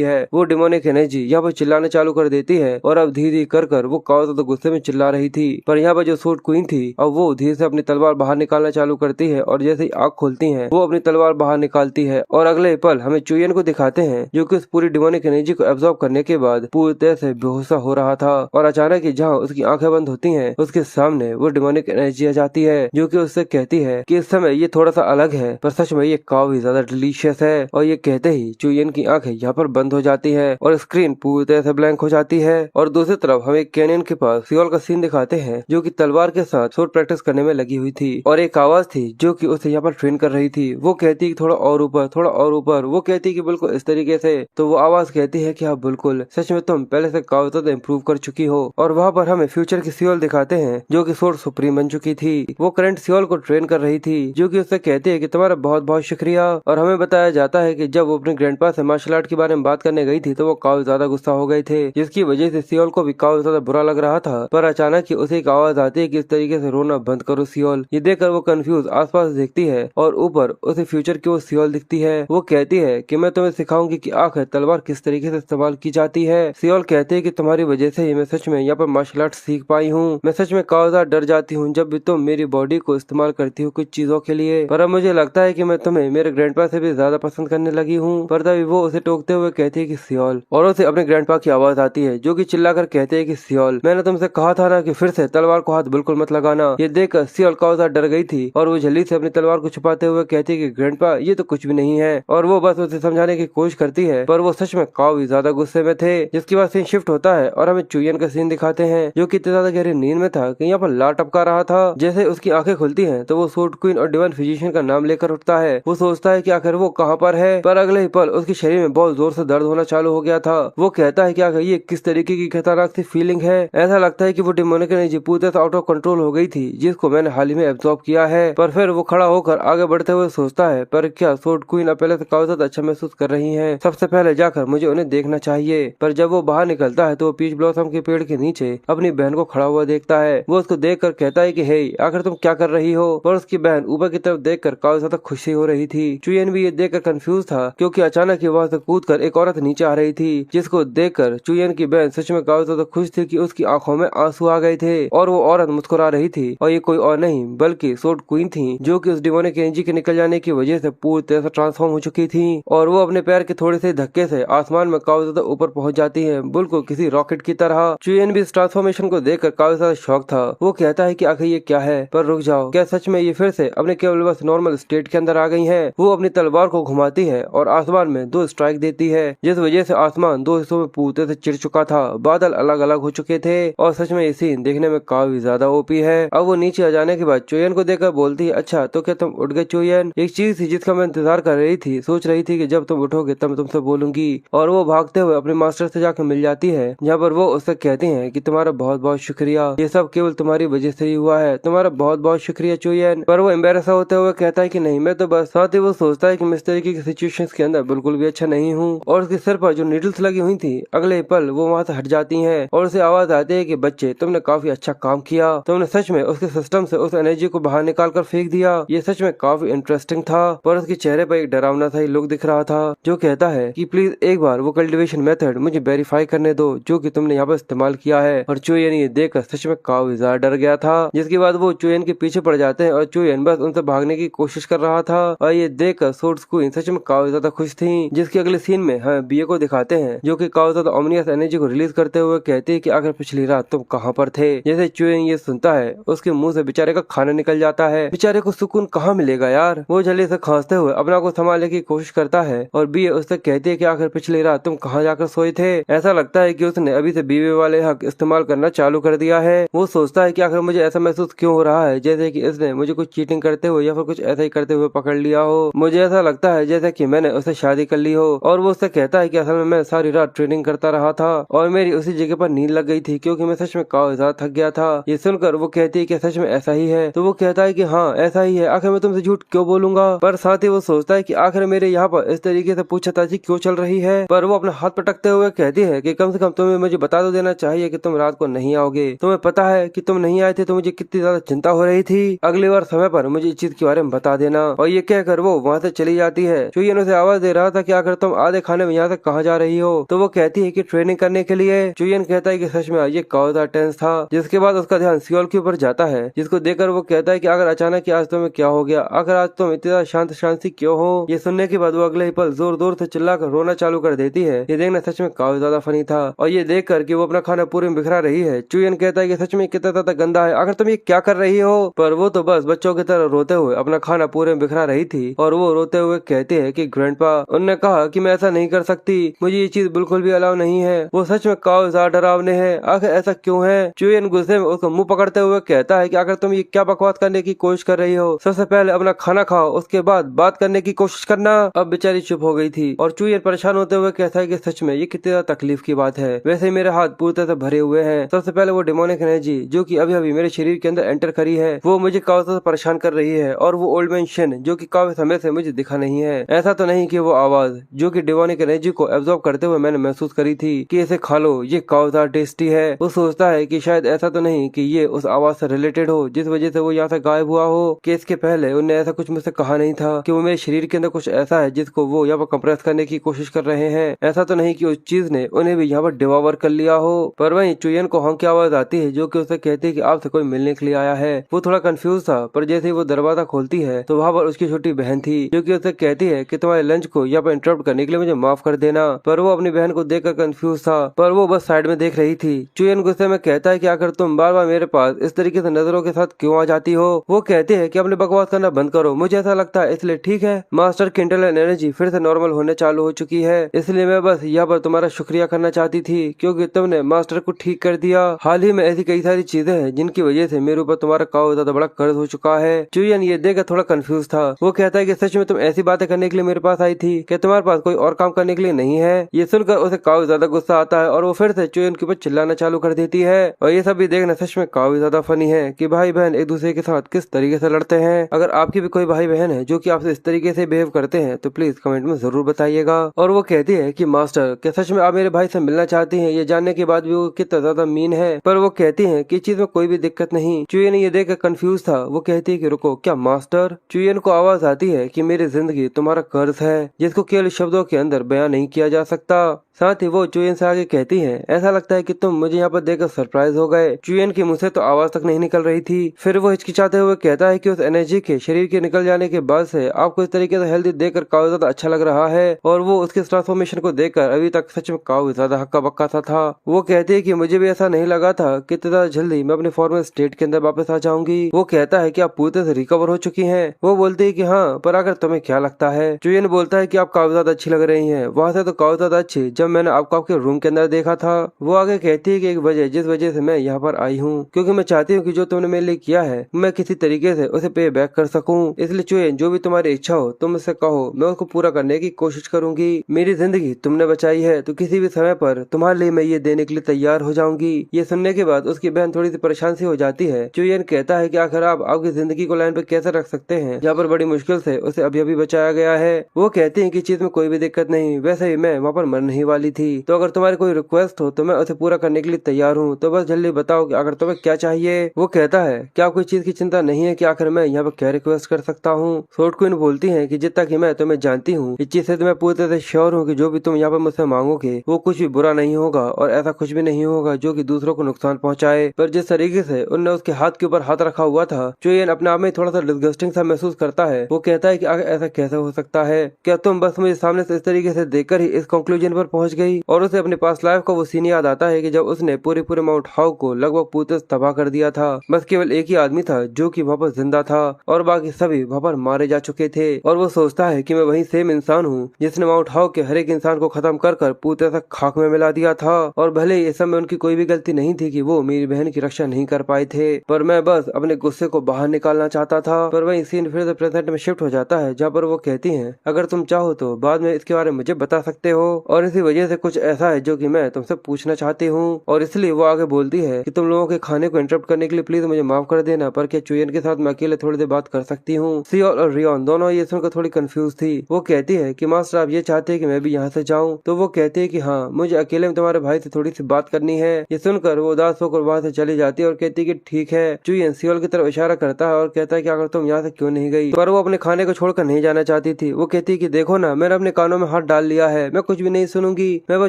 है। वो डिमोनिक एनर्जी यहाँ पर चिल्लाना चालू कर देती है और अब धीरे धीरे कर वो काफी ज्यादा गुस्से में चिल्ला रही थी। पर यहाँ पर जो सूट क्वीन थी अब वो धीरे से अपनी तलवार बाहर निकालना चालू करती है और जैसे ही आग खोलती है वो अपनी तलवार बाहर निकालती है और अगले पल हमें चुयन को दिखाते हैं जो कि उस पूरी डिमोनिक एनर्जी को एब्जॉर्ब करने के बाद पूरी तरह से बेहोशा हो रहा था और अचानक ही जहाँ उसकी आंखें बंद होती हैं उसके सामने वो डिमोनिक एनर्जी आ जाती है जो कि उससे कहती है कि इस समय ये थोड़ा सा अलग है पर सच में ये काफी ज्यादा डिलीशियस है। और ये कहते ही चुयन की आंखें यहाँ पर बंद हो जाती है और स्क्रीन पूरी तरह से ब्लैंक हो जाती है। और दूसरी तरफ हमें कैनियन के पास सियोल का सीन दिखाते हैं जो कि तलवार के साथ शॉट प्रैक्टिस करने में लगी हुई थी और एक आवाज थी जो कि उसे यहाँ पर ट्रेन कर रही थी। वो कहती कि थोड़ा और ऊपर, थोड़ा और ऊपर। वो कहती कि बिल्कुल इस तरीके से। तो वो आवाज कहती है कि हाँ बिल्कुल, सच में तुम पहले से काफी ज्यादा इम्प्रूव कर चुकी हो। और वहाँ पर हमें फ्यूचर की सियोल दिखाते हैं जो कि सोर्ड सुप्रीम बन चुकी थी। वो करंट सियोल को ट्रेन कर रही थी जो कि उससे कहती है कि तुम्हारा बहुत बहुत शुक्रिया। और हमें बताया जाता है कि जब वो अपने ग्रैंडपा से मार्शल आर्ट के बारे में बात करने गई थी तो वो काफी ज्यादा गुस्सा हो गए थे जिसकी वजह से सियोल को भी काफी ज्यादा बुरा लग रहा था। पर अचानक ही उसे एक आवाज आती है कि इस तरीके से रोना बंद करो सियोल। ये देखकर वो कंफ्यूज आसपास देखती है और ऊपर उसे फ्यूचर की वो सियोल दिखती है। वो कहती है कि मैं तुम्हें सिखाऊंगी कि आखिर तलवार किस तरीके से इस्तेमाल की जाती है। सियोल कहती है कि तुम्हारी वजह से ही मैं सच में यहाँ पर मार्शल आर्ट सीख पाई हूँ। मैं सच में काफी ज्यादा डर जाती हूँ जब भी तुम मेरी बॉडी को इस्तेमाल करती हो कुछ चीजों के लिए। पर अब मुझे लगता है कि मैं तुम्हें मेरे ग्रैंडपा से भी ज्यादा पसंद करने लगी हूँ। पर तभी वो उसे टोकते हुए कहती है कि सियोल, और उसे अपने ग्रैंडपा की आवाज आती है जो कि चिल्लाकर कहते हैं कि सियोल, मैंने तुमसे कहा था ना कि फिर से तलवार को हाथ बिल्कुल मत लगाना। ये देखकर सियोल काफी ज्यादा डर गई थी और वो जल्दी से अपनी तलवार को छुपाते हुए कहती है कि ग्रैंडपा ये तो कुछ भी नहीं है। और वो बस उसे समझाने की कोशिश करती है पर वो सच में काफी ज्यादा गुस्से में थे। जिसके बाद सीन शिफ्ट होता है और हमें चुयन का सीन दिखाते हैं जो कि इतनी ज्यादा गहरी नींद में था कि यहाँ पर लाल टपका रहा था। जैसे उसकी आंखें खुलती हैं तो वो सूट क्वीन और डिवाइन फिजिशियन का नाम लेकर उठता है। वो सोचता है कि आखिर वो कहाँ पर है, पर अगले ही पल उसके शरीर में बहुत जोर से दर्द होना चालू हो गया था। वो कहता है कि आखिर ये किस तरीके की खतरनाक सी फीलिंग है। ऐसा लगता है कि वो डिमोनिक एनर्जी पूरी तरह से आउट ऑफ कंट्रोल हो गई थी जिसको मैंने हाल ही में एब्जॉर्ब किया है। पर फिर वो खड़ा होकर आगे बढ़ते हुए सोचता है पर क्या सूट क्वीन अब पहले से काफी ज्यादा अच्छा महसूस कर रही है, सबसे पहले जाकर मुझे उन्हें देखना चाहिए। पर जब वो बाहर निकलता है तो वो पीच ब्लॉसम के पेड़ के नीचे अपनी बहन को खड़ा हुआ देखता है। वो उसको देख कर कहता है कि हे आखिर तुम क्या कर रही हो। पर उसकी बहन ऊपर की तरफ देख कर काफी ज्यादा खुशी हो रही थी। चुयन भी ये देख कर कंफ्यूज था क्योंकि अचानक ही वहाँ से कूद कर एक औरत नीचे आ रही थी जिसको देख कर चुयन की बहन सच में काफी ज्यादा खुश थी कि उसकी आंखों में आंसू आ गए थे। और वो औरत मुस्कुरा रही थी और ये कोई और नहीं बल्कि सोट क्वीन थी जो कि उस डिमोनिक एनर्जी के निकल जाने की वजह से पूरी तरह से ट्रांसफॉर्म हो चुकी थी। और वो अपने पैर के थोड़े से धक्के से आसमान में काफी ज्यादा ऊपर पहुंच जाती है बिल्कुल किसी रॉकेट की तरह। चुयन भी इस ट्रांसफॉर्मेशन को देखकर काफी ज्यादा शॉक था। वो कहता है कि आखिर ये क्या है, पर रुक जाओ, क्या सच में ये फिर से अपने केवल बस नॉर्मल स्टेट के अंदर आ गई है। वो अपनी तलवार को घुमाती है और आसमान में 2 स्ट्राइक देती है जिस वजह से आसमान 2 हिस्सों में पूरे से चिर चुका था। बादल अलग अलग हो चुके थे और सच में ये सीन देखने में काफी ज्यादा ओपी है। अब वो नीचे आ जाने के बाद चुयन को देखकर बोलती है, अच्छा तो क्या तुम उठ गए चुयन। एक चीज थी जिसका मैं इंतजार कर रही थी, सोच रही थी कि जब तुम उठोगे तब तुमसे बोलूंगी। और वो भागते हुए अपने मास्टर से जाकर मिल जाती है जहाँ पर वो उससे कहती है कि तुम्हारा बहुत बहुत शुक्रिया, ये सब केवल तुम्हारी वजह से ही हुआ है, तुम्हारा बहुत बहुत शुक्रिया चुयन। पर वो एम्बेरस होते हुए कहता है कि नहीं मैं तो बस। साथ ही वो सोचता है कि मैं इस तरीके की सिचुएशंस के अंदर बिल्कुल भी अच्छा नहीं हूँ। और उसके सर पर जो नीडल्स लगी हुई थी अगले पल वो वहाँ से हट जाती हैं और उसे आवाज आती है कि बच्चे तुमने काफी अच्छा काम किया, तुमने सच में उसके सिस्टम से उस एनर्जी को बाहर निकाल कर फेंक दिया। ये सच में काफी इंटरेस्टिंग था। पर उसके चेहरे पर एक डरावना सा लुक दिख रहा था जो कहता है कि प्लीज एक बार वो कल्टिवेशन मेथड मुझे वेरीफाई करने दो जो कि तुमने यहाँ पर इस्तेमाल किया है। और चुयन ये देखकर सच में काफी ज्यादा डर गया था जिसके बाद वो चुयन के पीछे पड़ जाते हैं और चुयन बस उनसे भागने की कोशिश कर रहा था। और ये देखकर सोर्ड्स क्वीन सच में काफी ज्यादा खुश थी। जिसके अगले सीन में हमें बीए को दिखाते हैं जो कि काफी ज्यादा ओमनियस एनर्जी को रिलीज करते हुए कहती है कि आखिर पिछली रात तुम कहाँ पर थे। जैसे चुयन ये सुनता है उसके मुंह से बेचारे का खाना निकल जाता है। बेचारे को सुकून कहाँ मिलेगा यार। वो जल्दी से खांसते हुए अपना को संभालने की कोशिश करता है और बीए उससे कहती है कि आखिर पिछली रात तुम कहाँ जाकर सोए थे। ऐसा लगता है कि उसने अभी से बीवी वाले हक इस्तेमाल करना चालू कर दिया है। वो सोचता है कि आखिर मुझे ऐसा महसूस क्यों हो रहा है जैसे कि इसने मुझे कुछ चीटिंग करते हुए या फिर कुछ ऐसा ही करते हुए पकड़ लिया हो। मुझे ऐसा लगता है जैसे कि मैंने उससे शादी कर ली हो। और वो उससे कहता है कि असल में मैं सारी रात ट्रेनिंग करता रहा था और मेरी उसी जगह पर नींद लग गई थी क्योंकि मैं सच में काफी ज्यादा थक गया था। ये सुनकर वो कहती है कि सच में ऐसा ही है। तो वो कहता है कि हाँ ऐसा ही है, आखिर मैं तुमसे झूठ क्यों बोलूंगा। पर साथ ही वो सोचता है कि आखिर मेरे यहाँ पर इस तरीके से पूछताछ क्यों चल रही है। पर वो अपना हाथ पटकते हुए कहती है कि कम से कम तुम्हें मुझे बता तो देना चाहिए कि तुम रात को नहीं आओगे। तुम्हें पता है कि तुम नहीं आए थे तो मुझे कितनी ज्यादा चिंता हो रही थी। अगली बार समय पर मुझे इस चीज के बारे में बता देना। और ये कहकर वो वहाँ से चली जाती है। चुयन उसे आवाज दे रहा था कि आखिर तुम आधे खाने में यहाँ से कहाँ जा रही हो। तो वो कहती है कि ट्रेनिंग करने के लिए। चुयन कहता है कि सच में ये काउदा टेंस था। जिसके बाद उसका ध्यान सियोल के ऊपर जाता है, जिसको देखकर वो कहता है कि अगर अचानक आज तुम्हें क्या हो गया, आखिर आज तुम इतना शांत शांति क्यों हो। ये सुनने के बाद वो अगले ही पल जोर जोर से चिल्लाकर रोना चालू कर देती है। ये देखना सच में काफी ज्यादा फनी था। और ये देख कर कि वो अपना खाना पूरे में बिखरा रही है, चुयन कहता है कि सच में कितना ज्यादा गंदा है, आखिर तुम ये क्या कर रही हो। पर वो तो बस बच्चों की तरह रोते हुए अपना खाना पूरे में बिखरा रही थी। और वो रोते हुए कहती है कि ग्रैंडपा, उन्होंने कहा कि मैं ऐसा नहीं कर सकती, मुझे ये चीज बिल्कुल भी अलाउ नहीं है। वो सच में काफी ज्यादा डरावने हैं, आखिर ऐसा क्यों है। चुयन गुस्से में उसको मुंह पकड़ते हुए कहता है कि आखिर तुम ये क्या बकवास करने की कोशिश कर रही हो। सबसे पहले अपना खाना खाओ, उसके बाद बात करने की कोशिश करना। अब बेचारी चुप हो गई थी और चुयन परेशान होते हुए कहता है कि सच में ये कितनी ज्यादा तकलीफ की बात है। वैसे मेरे हाथ पूरी तरह से भरे हुए हैं। सबसे पहले वो डिमोनिक एनर्जी जो कि अभी अभी मेरे शरीर के अंदर एंटर करी है, वो मुझे काफी ज्यादा परेशान कर रही है। और वो ओल्ड मैन शिन जो कि काफी समय से मुझे दिखा नहीं है। ऐसा तो नहीं कि वो आवाज जो कि डिमोनिक एनर्जी को एब्जॉर्ब करते हुए मैंने महसूस करी थी कि इसे खा लो, ये काफी ज्यादा टेस्टी है। वो सोचता है कि शायद ऐसा तो नहीं कि ये उस आवाज से रिलेटेड हो जिस वजह से वो यहाँ से गायब हुआ हो। कि इसके पहले उन्हें ऐसा कुछ मुझसे कहा नहीं था कि वो मेरे शरीर के अंदर कुछ ऐसा है जिसको वो यहाँ पर कंप्रेस करने की कोशिश कर रहे हैं। ऐसा तो नहीं कि उस चीज ने उन्हें भी यहाँ पर डिवावर कर लिया हो। पर वहीं चुयन को हॉन्क की आवाज आती है जो कि उसे कहती है कि आपसे कोई मिलने के लिए आया है। वो थोड़ा कंफ्यूज था, पर जैसे ही वो दरवाजा खोलती है तो वहाँ पर उसकी छोटी बहन थी जो कि उसे कहती है कि तुम्हारे लंच को यहाँ पर इंटरप्ट करने के लिए मुझे माफ कर देना। पर वो अपनी बहन को देखकर कंफ्यूज था, पर वो बस साइड में देख रही थी। चुयन गुस्से में कहता है कि आखिर तुम बार बार मेरे पास इस तरीके से नजरों के साथ क्यों आ जाती हो। वो कहती है कि अपने बकवास करना बंद करो, मुझे ऐसा लगता है इसलिए ठीक है। मास्टर की इंटरनल एनर्जी फिर से नॉर्मल होने चालू हो चुकी है, इसलिए मैं बस यहाँ पर तुम्हारा शुक्रिया करना चाहती थी क्योंकि तुमने मास्टर को ठीक कर दिया। हाल ही में ऐसी कई सारी चीजें हैं जिनकी वजह से मेरे ऊपर तुम्हारा काफी ज्यादा बड़ा कर्ज हो चुका है। चुयन ये देखकर थोड़ा कंफ्यूज था। वो कहता है कि सच में तुम ऐसी बातें करने के लिए मेरे पास आई थी, क्या तुम्हारे पास कोई और काम करने के लिए नहीं है। ये सुनकर उसे काफी ज्यादा गुस्सा आता है और वो फिर से चुयन के ऊपर चिल्लाना चालू कर देती है। और ये सब भी देखना सच में काफी ज्यादा फनी है कि भाई बहन एक दूसरे के साथ किस तरीके से लड़ते हैं। अगर आपकी भी कोई भाई बहन है जो कि आपसे इस तरीके से बिहेव करते हैं तो प्लीज कमेंट में जरूर बताइएगा। और वो कहती है कि मास्टर क्या सच में आप मेरे भाई से मिलना चाहती हैं, ये जानने के बाद भी वो कितना ज्यादा मीन है। पर वो कहती है कि इस चीज में कोई भी दिक्कत नहीं। चुयन ये देखकर कंफ्यूज था। वो कहती है कि रुको, क्या मास्टर। चुयन को आवाज आती है कि मेरी जिंदगी तुम्हारा कर्ज है जिसको केवल शब्दों के अंदर बयां नहीं किया जा सकता। साथ ही वो चुयन से आगे कहती है, ऐसा लगता है कि तुम मुझे यहाँ पर देखकर सरप्राइज हो गए। चुयन के मुंह से तो आवाज तक नहीं निकल रही थी। फिर वो हिचकिचाते हुए कहता है कि उस एनर्जी के शरीर के निकल जाने के बाद से आपको इस तरीके से हेल्दी देखकर काफी ज्यादा अच्छा लग रहा है। और वो उसके ट्रांसफॉर्मेशन को देखकर अभी तक सच में काफी ज्यादा हक्का बक्का सा था। वो कहती है कि मुझे भी ऐसा नहीं लगा था कि इतना जल्दी मैं अपने फॉर्मल स्टेट के अंदर वापस आ जाऊंगी। वो कहता है कि आप पूरी तरह से रिकवर हो चुकी हैं। वो बोलती है कि हाँ, पर अगर तुम्हें क्या लगता है। चुयन बोलता है कि आप काफी ज्यादा अच्छी लग रही हैं, वहाँ से तो काफी ज्यादा अच्छी जब मैंने आपको आपके रूम के अंदर देखा था। वो आगे कहती है कि एक वजह जिस वजह से मैं यहाँ पर आई हूँ क्योंकि मैं चाहती हूँ कि जो तुमने मेरे लिए किया है मैं किसी तरीके से उसे पे बैक कर सकूँ। इसलिए चुयन जो भी तुम्हारी इच्छा हो तुम मुझसे कहो, मैं उसको पूरा करने की कोशिश करूंगी। मेरी जिंदगी तुमने बचाई है तो किसी भी समय पर तुम्हारे लिए मैं ये देने के लिए तैयार हो जाऊंगी। ये सुनने के बाद उसकी बहन थोड़ी सी परेशान सी हो जाती है। चुयन कहता है कि आखिर आप आपकी जिंदगी को लाइन पे कैसे रख सकते हैं जहाँ पर बड़ी मुश्किल से उसे अभी अभी बचाया गया है। वो कहती है कि चीज में कोई भी दिक्कत नहीं, वैसे ही मैं वहाँ पर मरने ही वाली थी, तो अगर तुम्हारी कोई रिक्वेस्ट हो तो मैं उसे पूरा करने के लिए तैयार हूँ, तो बस जल्दी बताओ कि अगर तुम्हें क्या चाहिए। वो कहता है क्या कोई चीज की चिंता नहीं है कि आखिर मैं यहाँ पर क्या रिक्वेस्ट कर सकता हूँ। सोर्ड क्वीन बोलती है कि जितना कि मैं तुम्हें जानती हूँ इस चीज से तो मैं पूरी तरह से श्योर हूँ कि जो भी तुम यहाँ पर मुझसे मांगोगे वो कुछ भी बुरा नहीं होगा और ऐसा कुछ भी नहीं होगा जो कि दूसरों को नुकसान पहुंचाए। पर जिस तरीके से उनने उसके हाथ के ऊपर हाथ रखा हुआ था, चुयन अपने आप में थोड़ा सा डिस्गस्टिंग सा महसूस करता है। वो कहता है कि आगे ऐसा कैसे हो सकता है, क्या तुम बस मुझे सामने से इस तरीके से देखकर ही इस कंक्लूजन पर पहुंच गई। और उसे अपने पास लाइफ का वो सीन याद आता है कि जब उसने पूरे माउंट हाउ को लगभग पूरी तरह तबाह कर दिया था। बस केवल एक ही आदमी था जो कि वहाँ पर जिंदा था और बाकी सभी वहाँ पर मारे जा चुके थे। और वो सोचता है कि मैं वही सेम इंसान हूँ जिसने माउंट हाउ के हर एक इंसान को खत्म कर पूरी तरह से खाक में मिला दिया था। और भले ही इस समय उनकी कोई भी गलती नहीं थी कि वो मेरी बहन की रक्षा नहीं कर पाए थे, पर मैं बस अपने गुस्से को बाहर निकालना चाहता था। पर वही सीन फिर से प्रेजेंट में शिफ्ट हो जाता है जहाँ पर वो कहती हैं, अगर तुम चाहो तो बाद में इसके बारे में मुझे बता सकते हो और इसी वजह से कुछ ऐसा है जो कि मैं तुमसे पूछना चाहती हूँ। और इसलिए वो आगे बोलती है कि तुम लोगों के खाने को इंटरप्ट करने के लिए प्लीज मुझे माफ कर देना, पर क्या चुयन के साथ मैं अकेले थोड़ी देर बात कर सकती हूँ। सियोल और रियोन दोनों ये सुनकर थोड़ी कंफ्यूज थी। वो कहती है कि मास्टर आप ये चाहते हैं कि मैं भी यहाँ से जाऊँ? तो वो कहती है कि हाँ, मुझे अकेले में तुम्हारे भाई से थोड़ी सी बात करनी है। ये सुनकर वो उदास होकर वहाँ से चली जाती है और कहती है कि ठीक है। चुयन सियोल की तरफ इशारा करता है और कहता है कि अगर तुम यहाँ से क्यों नहीं गई, पर वो अपने खाने को छोड़कर नहीं जाना चाहती थी। वो कहती है कि देखो ना, मैंने अपने कानों में हाथ डाल लिया है, मैं कुछ भी नहीं सुनूंगी, मैं वो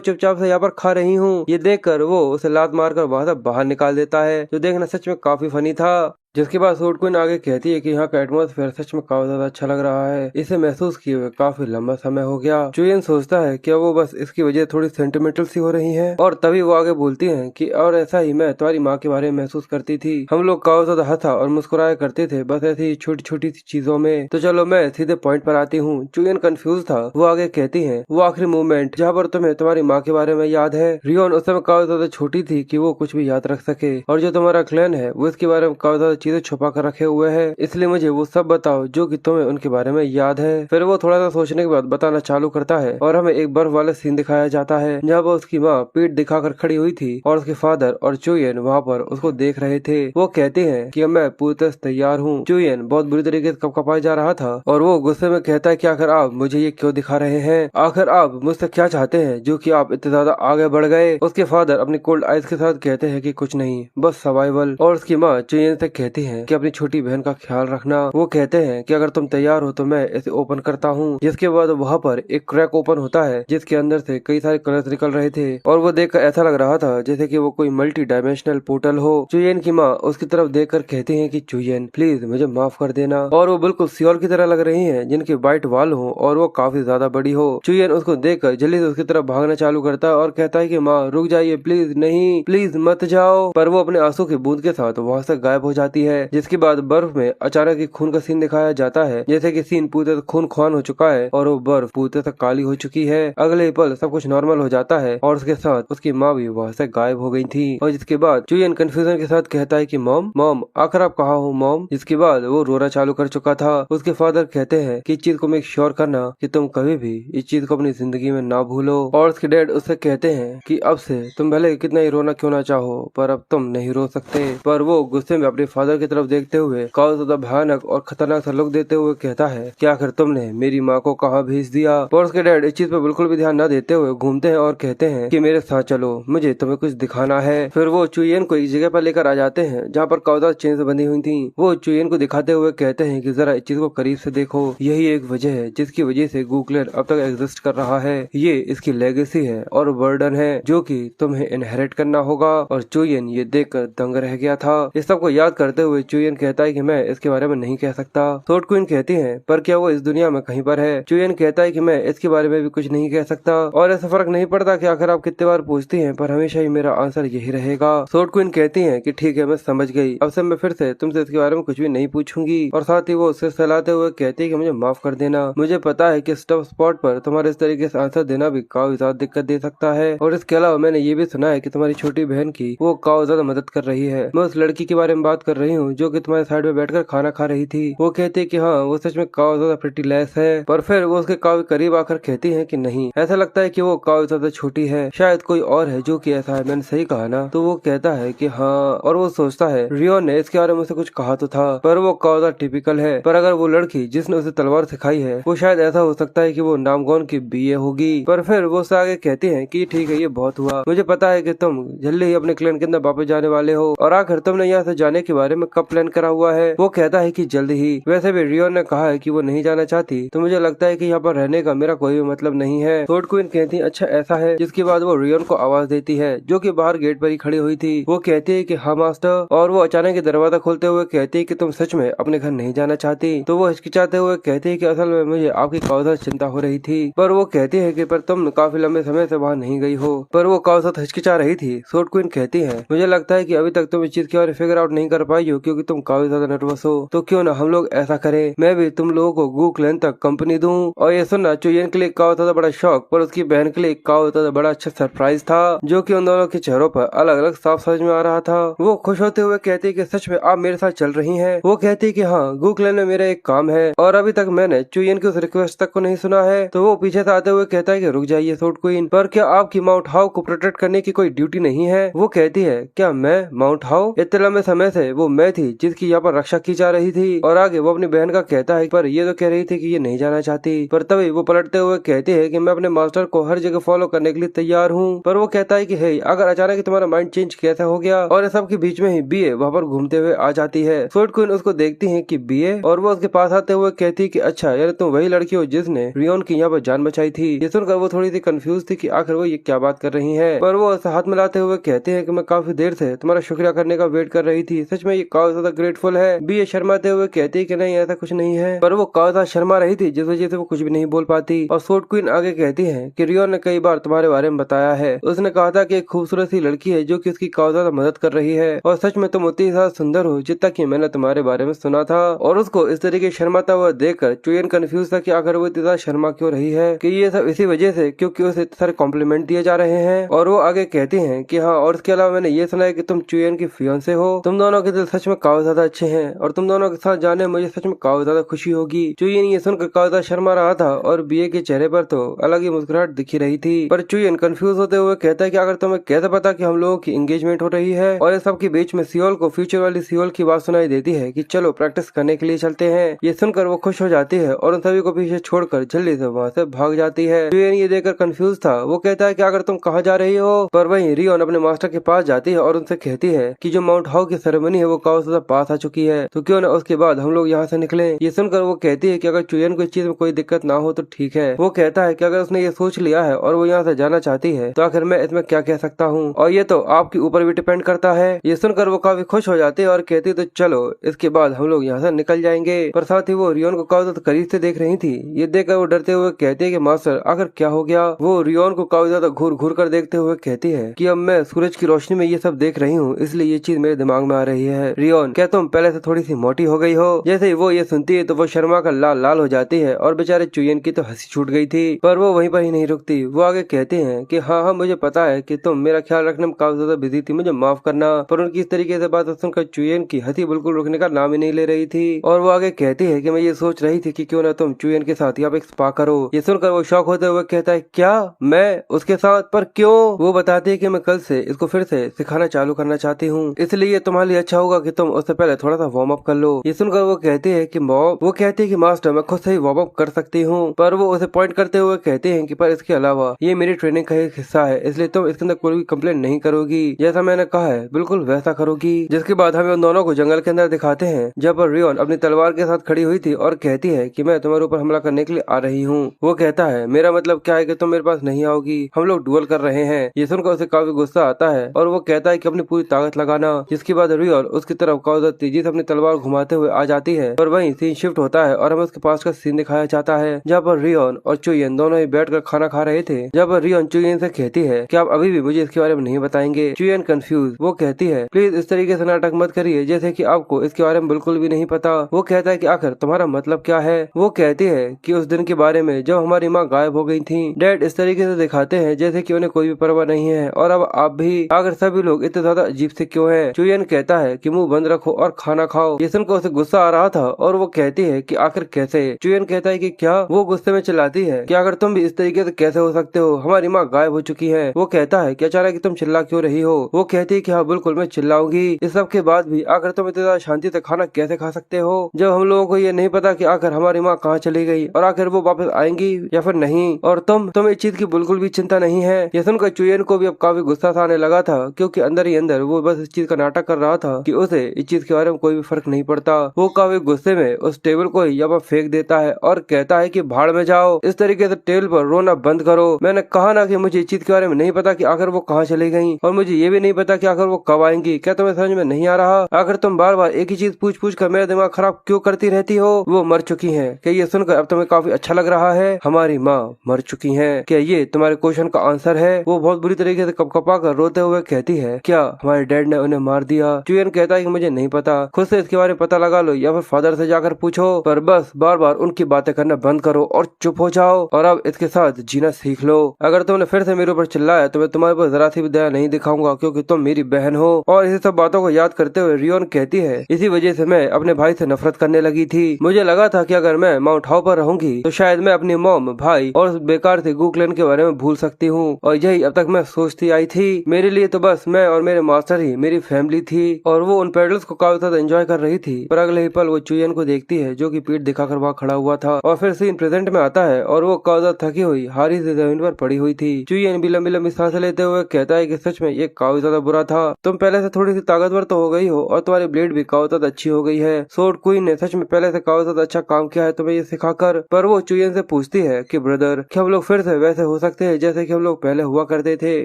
चुपचाप से यहाँ पर खा रही हूँ। ये देखकर वो उसे लात मारकर वहाँ से बाहर निकाल देता है, जो देखना सच में काफी फनी था। जिसके बाद सूट क्वीन आगे कहती है कि यहाँ का एटमॉस्फेयर सच में काफी ज्यादा अच्छा लग रहा है, इसे महसूस किए हुए काफी लंबा समय हो गया। चुयन सोचता है कि वो बस इसकी वजह थोड़ी सेंटिमेंटल सी हो रही है, और तभी वो आगे बोलती है कि और ऐसा ही मैं तुम्हारी माँ के बारे में महसूस करती थी। हम लोग काफी ज्यादा हंसा और मुस्कुराया करते थे, बस ऐसी छोटी छोटी सी चीजों में। तो चलो मैं सीधे पॉइंट पर आती हूँ। चुयन कंफ्यूज था। वो आगे कहती है वो आखिरी मूवमेंट जहाँ पर तुम्हें तुम्हारी माँ के बारे में याद है। रियोन उस समय काफी ज्यादा छोटी थी कि वो कुछ भी याद रख सके, और जो तुम्हारा क्लैन है वो इसके बारे में काफी ज्यादा चीजें छुपा कर रखे हुए हैं, इसलिए मुझे वो सब बताओ जो कि तुम्हें उनके बारे में याद है। फिर वो थोड़ा सा सोचने के बाद बताना चालू करता है, और हमें एक बर्फ वाला सीन दिखाया जाता है जहाँ पर उसकी माँ पीठ दिखाकर खड़ी हुई थी और उसके फादर और चुयन वहाँ पर उसको देख रहे थे। वो कहते हैं कि अब मैं पूरी तरह से तैयार हूँ। चुयन बहुत बुरी तरीके से कपकपाया जा रहा था, और वो गुस्से में कहता है कि आखिर आप मुझे ये क्यों दिखा रहे हैं, आखिर आप मुझसे क्या चाहते हैं जो कि आप इतने ज्यादा आगे बढ़ गए। उसके फादर अपनी कोल्ड आइज के साथ कहते हैं कि कुछ नहीं, बस सर्वाइवल। और उसकी माँ चुयन से कहती है कि अपनी छोटी बहन का ख्याल रखना। वो कहते हैं कि अगर तुम तैयार हो तो मैं इसे ओपन करता हूँ। जिसके बाद वहाँ पर एक क्रैक ओपन होता है जिसके अंदर से कई सारे कलर्स निकल रहे थे, और वो देखकर ऐसा लग रहा था जैसे कि वो कोई मल्टी डायमेंशनल पोर्टल हो। चुयन की माँ उसकी तरफ देखकर कहती है कि चुयन प्लीज मुझे माफ कर देना, और वो बिल्कुल सियोल की तरह लग रही है जिनके वाइट वाल हो और वो काफी ज्यादा बड़ी हो। चुयन उसको देखकर जल्दी से उसकी तरफ भागना चालू करता है और कहता है कि माँ रुक जाइए, प्लीज नहीं, प्लीज मत जाओ। पर वो अपने आंसू की बूंद के साथ वहाँ से गायब हो जाती है। जिसके बाद बर्फ में अचानक एक खून का सीन दिखाया जाता है, जैसे कि सीन पूरी तरह खून खुआन हो चुका है और वो बर्फ पूरी तरह काली हो चुकी है। अगले पल सब कुछ नॉर्मल हो जाता है और उसके साथ उसकी माँ भी वहाँ से गायब हो गई थी। और जिसके बाद चुयन कंफ्यूजन के साथ कहता है कि मॉम मॉम आखिर आप कहाँ हो मॉम। जिसके बाद वो रोना चालू कर चुका था। उसके फादर कहते हैं कि इस चीज को मेक श्योर करना कि तुम कभी भी इस चीज को अपनी जिंदगी में ना भूलो। और उसके डैड उससे कहते हैं कि अब से तुम भले कितना ही रोना क्यों ना चाहो, पर अब तुम नहीं रो सकते। पर वो गुस्से में अपने फादर की तरफ देखते हुए काफी ज्यादा भयानक और खतरनाक सा लुक देते हुए कहता है कि आखिर तुमने मेरी माँ को कहाँ भेज दिया। और उसके डैड इस चीज पर बिल्कुल भी ध्यान न देते हुए घूमते हैं और कहते हैं कि मेरे साथ चलो, मुझे तुम्हें कुछ दिखाना है। फिर वो चुयन को एक जगह पर लेकर आ जाते हैं जहाँ पर काफी ज्यादा चेन से बंधी हुई थी। वो चुयन को दिखाते हुए कहते हैं कि जरा इस चीज को करीब से देखो, यही एक वजह है जिसकी वजह से गूक्लेयर अब तक एग्जिस्ट कर रहा है। ये इसकी लेगेसी है और बर्डन है जो कि तुम्हें इनहेरिट करना होगा। और चुयन ये देखकर दंग रह गया था। इस सब को याद करते हुए चुयन कहता है कि मैं इसके बारे में नहीं कह सकता। थॉट क्वीन कहती है पर क्या वो इस दुनिया में कहीं पर है। चुयन कहता है कि मैं इसके बारे में भी कुछ नहीं कह सकता, और ऐसा फर्क नहीं पड़ता कि आखिर आप कितने बार पूछती हैं, पर हमेशा ही मेरा आंसर यही रहेगा। थॉट क्वीन कहती है कि ठीक है, मैं समझ गई, अब से मैं फिर से तुमसे इसके बारे में कुछ भी नहीं पूछूंगी। और साथ ही वो उसे सहलाते हुए कहती है कि मुझे माफ कर देना, मुझे पता है कि टफ स्पॉट पर तुम्हारे इस तरीके से आंसर देना भी काफी ज्यादा दिक्कत दे सकता है। और इसके अलावा मैंने ये भी सुना है कि तुम्हारी छोटी बहन की वो काफी ज्यादा मदद कर रही है। मैं उस लड़की के बारे में बात कर रही हूँ जो कि तुम्हारे साइड में बैठकर खाना खा रही थी। वो कहती है कि हाँ, वो सच में काफी ज्यादा प्रिटी लेस है, पर फिर वो उसके काफी करीब आकर कहती है कि नहीं, ऐसा लगता है कि वो काफी ज्यादा छोटी है, शायद कोई और है जो कि ऐसा है। मैंने सही कहा ना? तो वो कहता है कि हाँ, और वो सोचता है रियोन ने इसके बारे में उसे कुछ कहा तो था, पर वो काफी ज्यादा टिपिकल है। पर अगर वो लड़की जिसने उसे तलवार सिखाई है वो शायद ऐसा हो सकता है कि वो नामगौन की बीए होगी। पर फिर वो उससे आगे कहती है कि ठीक है, ये बहुत हुआ, मुझे पता है कि तुम जल्दी ही अपने क्लैन के अंदर वापस जाने वाले हो, और आखिर तुमने यहाँ से जाने के बारे में कब प्लान करा हुआ है? वो कहता है कि जल्दी ही। वैसे भी रियोन ने कहा है कि वो नहीं जाना चाहती, तो मुझे लगता है कि यहाँ पर रहने का मेरा कोई भी मतलब नहीं है। थॉट क्वीन कहती है अच्छा ऐसा है। जिसके बाद वो रियोन को आवाज देती है जो कि बाहर गेट पर ही खड़ी हुई थी। वो कहती है कि हाँ मास्टर, और वो अचानक दरवाजा खोलते हुए कहती है कि तुम सच में अपने घर नहीं जाना चाहती? तो वो हिचकिचाते हुए कहती है कि असल में मुझे आपकी काफी चिंता हो रही थी। पर वो कहती है कि पर तुम काफी लंबे समय से वहाँ नहीं गई हो। पर वो काफी हिचकिचा रही थी। थॉट क्वीन कहती है मुझे लगता है कि अभी तक तुम इस चीज के बारे में फिगर आउट नहीं कर पाई आई हो क्योंकि तुम काफी ज्यादा नर्वस हो, तो क्यों ना हम लोग ऐसा करें, मैं भी तुम लोगों को गूकलैंड तक कंपनी दूं। और ये सुनना चुयन के लिए काफी ज्यादा बड़ा शौक पर उसकी बहन के लिए काफी ज्यादा बड़ा अच्छा सरप्राइज था, जो कि उन दोनों के चेहरों पर अलग अलग साफ समझ में आ रहा था। वो खुश होते हुए कहती है कि सच में आप मेरे साथ चल रही हैं। वो कहती है कि हाँ, गूकलैंड में मेरा एक काम है और अभी तक मैंने चुयन की उस रिक्वेस्ट तक को नहीं सुना है। तो वो पीछे से आते हुए कहता है कि रुक जाइए सूट क्वीन, पर क्या आपकी माउंट हाउ को प्रोटेक्ट करने की कोई ड्यूटी नहीं है? वो कहती है क्या मैं माउंट हाउ? इतने लंबे समय से वो मैं थी जिसकी यहाँ पर रक्षा की जा रही थी। और आगे वो अपनी बहन का कहता है पर ये तो कह रही थी कि ये नहीं जाना चाहती। पर तभी वो पलटते हुए कहती है कि मैं अपने मास्टर को हर जगह फॉलो करने के लिए तैयार हूँ। पर वो कहता है कि हे, अगर अचानक तुम्हारा माइंड चेंज कैसे हो गया? और सब के बीच में ही बीए वहाँ पर घूमते हुए आ जाती है। सूट क्वीन उसको देखती है कि बीए, और वो उसके पास आते हुए कहती है कि अच्छा, यानी तुम वही लड़की हो जिसने रियोन की यहाँ पर जान बचाई थी। ये सुनकर वो थोड़ी सी कंफ्यूज थी कि आखिर वो ये क्या बात कर रही है। पर वो हाथ मिलाते हुए कहते हैं कि मैं काफी देर से तुम्हारा शुक्रिया करने का वेट कर रही थी, सच में ये काफी ज्यादा ग्रेटफुल है। बीए शर्माते हुए कहती है कि नहीं, ऐसा कुछ नहीं है। पर वो काफी ज्यादा शर्मा रही थी जिस वजह से वो कुछ भी नहीं बोल पाती। और सूट क्वीन आगे कहती है कि रियोन ने कई बार तुम्हारे बारे में बताया है। उसने कहा था कि एक खूबसूरत सी लड़की है जो कि उसकी काफी ज्यादा मदद कर रही है, और सच में तुम उतनी ज्यादा सुंदर हो जितना कि मैंने तुम्हारे बारे में सुना था। और उसको इस तरीके शर्माता हुआ देखकर चुयन कंफ्यूज था कि आखिर वो इतना शर्मा क्यों रही है, कि ये सब इसी वजह से क्योंकि उसे इतने सारे कॉम्प्लीमेंट दिए जा रहे हैं। और वो आगे कहती हैं कि हाँ, और इसके अलावा मैंने ये सुना है कि तुम चुयन की फियांसे हो। तुम दोनों के दिल सच में काफी ज्यादा अच्छे हैं और तुम दोनों के साथ जाने मुझे सच में काफी ज्यादा खुशी होगी। चुयन ये सुनकर काफी ज्यादा शर्मा रहा था और बीए के चेहरे पर तो अलग ही मुस्कुराहट दिखी रही थी। पर चुयन कंफ्यूज होते हुए कहता है कि अगर तुम्हें कैसे पता कि हम लोगों की एंगेजमेंट हो रही है? और इस सब के बीच में सियोल को फ्यूचर वाली सियोल की बात सुनाई देती है कि चलो प्रैक्टिस करने के लिए चलते हैं। ये सुनकर वो खुश हो जाती है और उन सभी को पीछे छोड़कर जल्दी से वहाँ से भाग जाती है। चुयन ये देखकर कंफ्यूज था। वो कहता है कि अगर तुम कहाँ जा रही हो? पर वहीं रियोन अपने मास्टर के पास जाती है और उनसे कहती है कि जो माउंट हाउ की सेरेमनी है वो काफी ज्यादा पास आ चुकी है, तो क्यों ना उसके बाद हम लोग यहाँ से निकले। ये सुनकर वो कहती है कि अगर चुयन को इस चीज में कोई दिक्कत ना हो तो ठीक है। वो कहता है कि अगर उसने ये सोच लिया है और वो यहाँ से जाना चाहती है तो आखिर मैं इसमें क्या कह सकता हूँ, और ये तो आपके ऊपर भी डिपेंड करता है। ये सुनकर वो काफी खुश हो जाती है और कहती है तो चलो इसके बाद हम लोग यहाँ से निकल जाएंगे। पर साथ ही वो रियोन को काफी ज्यादा करीब से देख रही थी। ये देखकर वो डरते हुए कहती है कि मास्टर आखिर क्या हो गया? वो रियोन को काफी ज्यादा घूर घूर कर देखते हुए कहती है कि अब मैं सूरज की रोशनी में ये सब देख रही हूँ, इसलिए ये चीज मेरे दिमाग में आ रही है। रियोन, क्या तुम पहले से थोड़ी सी मोटी हो गई हो? जैसे ही वो ये सुनती है तो वो शर्मा कर लाल लाल हो जाती है और बेचारे चुयन की तो हंसी छूट गई थी। पर वो वहीं पर ही नहीं रुकती। वो आगे कहते हैं कि हाँ हाँ, मुझे पता है कि तुम मेरा ख्याल रखने में काफी ज्यादा बिजी थी, मुझे माफ करना। पर उनकी इस तरीके से बात सुनकर चुयन की हंसी बिल्कुल रुकने का नाम ही नहीं ले रही थी। और वो आगे कहती है कि मैं ये सोच रही थी कि क्यों ना तुम चुयन के साथ यहाँ पे एक स्पा करो। ये सुनकर वो शौक होते हुए कहता है क्या मैं उसके साथ? पर क्यों? वो बताती है कि मैं कल से इसको फिर से सिखाना चालू करना चाहती हूँ, इसलिए तुम्हारे लिए अच्छा होगा कि तुम उससे पहले थोड़ा सा वार्म अप कर लो। ये सुनकर वो कहती है कि वो कहती है कि मास्टर मैं खुद से ही वार्म अप कर सकती हूँ। पर वो उसे पॉइंट करते हुए कहते हैं कि पर इसके अलावा ये मेरी ट्रेनिंग का एक हिस्सा है, इसलिए तुम इसके अंदर कोई भी कंप्लेंट नहीं करोगी, जैसा मैंने कहा है बिल्कुल वैसा करोगी। जिसके बाद हमें उन दोनों को जंगल के अंदर दिखाते हैं जहाँ पर रियोन अपनी तलवार के साथ खड़ी हुई थी और कहती है कि मैं तुम्हारे ऊपर हमला करने के लिए आ रही हूँ। वो कहता है मेरा मतलब क्या है कि तुम मेरे पास नहीं आओगी, हम लोग डुअल कर रहे हैं। ये सुनकर उसे काफी गुस्सा आता है और वो कहता है कि अपनी पूरी ताकत लगाना। जिसके बाद रियोन उसकी तरफ काफी तेजी से अपनी तलवार घुमाते हुए आ जाती है और वहीं सीन शिफ्ट होता है और हमें उसके पास का सीन दिखाया जाता है जहाँ पर रियोन और चुयन दोनों ही बैठकर खाना खा रहे थे। जहाँ पर रियोन चुयन से कहती है कि आप अभी भी मुझे इसके बारे में नहीं बताएंगे। चुयन कंफ्यूज, वो कहती है प्लीज इस तरीके से नाटक मत करिए जैसे कि आपको इसके बारे में बिल्कुल भी नहीं पता। वो कहता है कि आखिर तुम्हारा मतलब क्या है? वो कहती है कि उस दिन के बारे में जब हमारी माँ गायब हो गई थी। डैड इस तरीके से दिखाते हैं जैसे कि उन्हें कोई भी परवाह नहीं है, और अब आप भी। आखिर सभी लोग इतने ज्यादा अजीब से क्यों हैं? चुयन कहता है कि मुंह बंद रखो और खाना खाओ। ये सुनकर उसे गुस्सा आ रहा था और वो कहती है कि आखिर कैसे? चुयन कहता है कि क्या? वो गुस्से में चिल्लाती है कि अगर तुम भी इस तरीके से कैसे हो सकते हो, हमारी माँ गायब हो चुकी है। वो कहता है कि अचानक तुम चिल्ला क्यों रही हो? वो कहती है कि हाँ बिल्कुल मैं चिल्लाऊंगी। इस सब के बाद भी आखिर तुम इतनी ज्यादा शांति से खाना कैसे खा सकते हो जब हम लोगों को ये नहीं पता कि आखिर हमारी माँ कहाँ चली गई और आखिर वो वापस आएंगी या फिर नहीं, और तुम इस चीज की बिल्कुल भी चिंता नहीं है। ये सुनकर चुयन को भी अब काफी गुस्सा सा आने लगा था क्योंकि अंदर ही अंदर वो बस इस चीज का नाटक कर रहा था कि उसे इस चीज के बारे में कोई भी फर्क नहीं पड़ता। वो काफी गुस्से में उस टेबल को यहाँ पर फेंक देता है और कहता है कि भाड़ में जाओ, इस तरीके से टेबल पर रोना बंद करो। मैंने कहा ना कि मुझे इस चीज के बारे में नहीं पता कि आखिर वो कहाँ चली गई, और मुझे ये भी नहीं पता कि आखिर वो कब आएंगी। क्या तुम्हें समझ में नहीं आ रहा? आखिर तुम बार बार एक ही चीज पूछ पूछ कर मेरा दिमाग खराब क्यों करती रहती हो? वो मर चुकी है। क्या ये सुनकर अब तुम्हें काफी अच्छा लग रहा है? हमारी माँ मर चुकी है, क्या ये तुम्हारे क्वेश्चन का आंसर है? वो बहुत बुरी तरीके से कपकपा कर रोते हुए कहती है क्या हमारे डैड ने उन्हें मार दिया? चुयन कहता कहता है कि मुझे नहीं पता, खुद से इसके बारे में पता लगा लो या फिर फादर से जाकर पूछो, पर बस बार बार उनकी बातें करना बंद करो और चुप हो जाओ और अब इसके साथ जीना सीख लो। अगर तुमने फिर से मेरे ऊपर चिल्लाया तो मैं तुम्हारे पर जरा सी भी दया नहीं दिखाऊंगा, क्योंकि तुम मेरी बहन हो। और इसी सब बातों को याद करते हुए रियोन कहती है, इसी वजह से मैं अपने भाई से नफरत करने लगी थी। मुझे लगा था कि अगर मैं माउंट हाउ पर रहूंगी तो शायद मैं अपनी मॉम, भाई और उस बेकार से गूक्लेन के बारे में भूल सकती हूँ, और यही अब तक मैं सोचती आई थी। मेरे लिए तो बस मैं और मेरे मास्टर ही मेरी फैमिली थी। और वो उन पेडल्स को काफी ज्यादा एंजॉय कर रही थी, पर अगले ही पल वो चुयन को देखती है जो कि पीठ दिखाकर वहाँ खड़ा हुआ था। और फिर सीन प्रेजेंट में आता है और वो काफी ज्यादा थकी हुई हारी से जमीन पर पड़ी हुई थी। चुयन भी लंबी लंबी सांसें लेते हुए कहता है कि सच में ये काफी ज्यादा बुरा था। तुम पहले से थोड़ी सी ताकतवर तो हो गई हो और तुम्हारी ब्लेड भी काफी ज्यादा अच्छी हो गई है। सोर्ड क्वीन ने सच में पहले से काफी ज्यादा अच्छा काम किया है तुम्हें ये सिखाकर। पर वो चुयन से पूछती है कि ब्रदर, क्या हम लोग फिर से वैसे हो सकते हैं जैसे कि हम लोग पहले हुआ करते थे?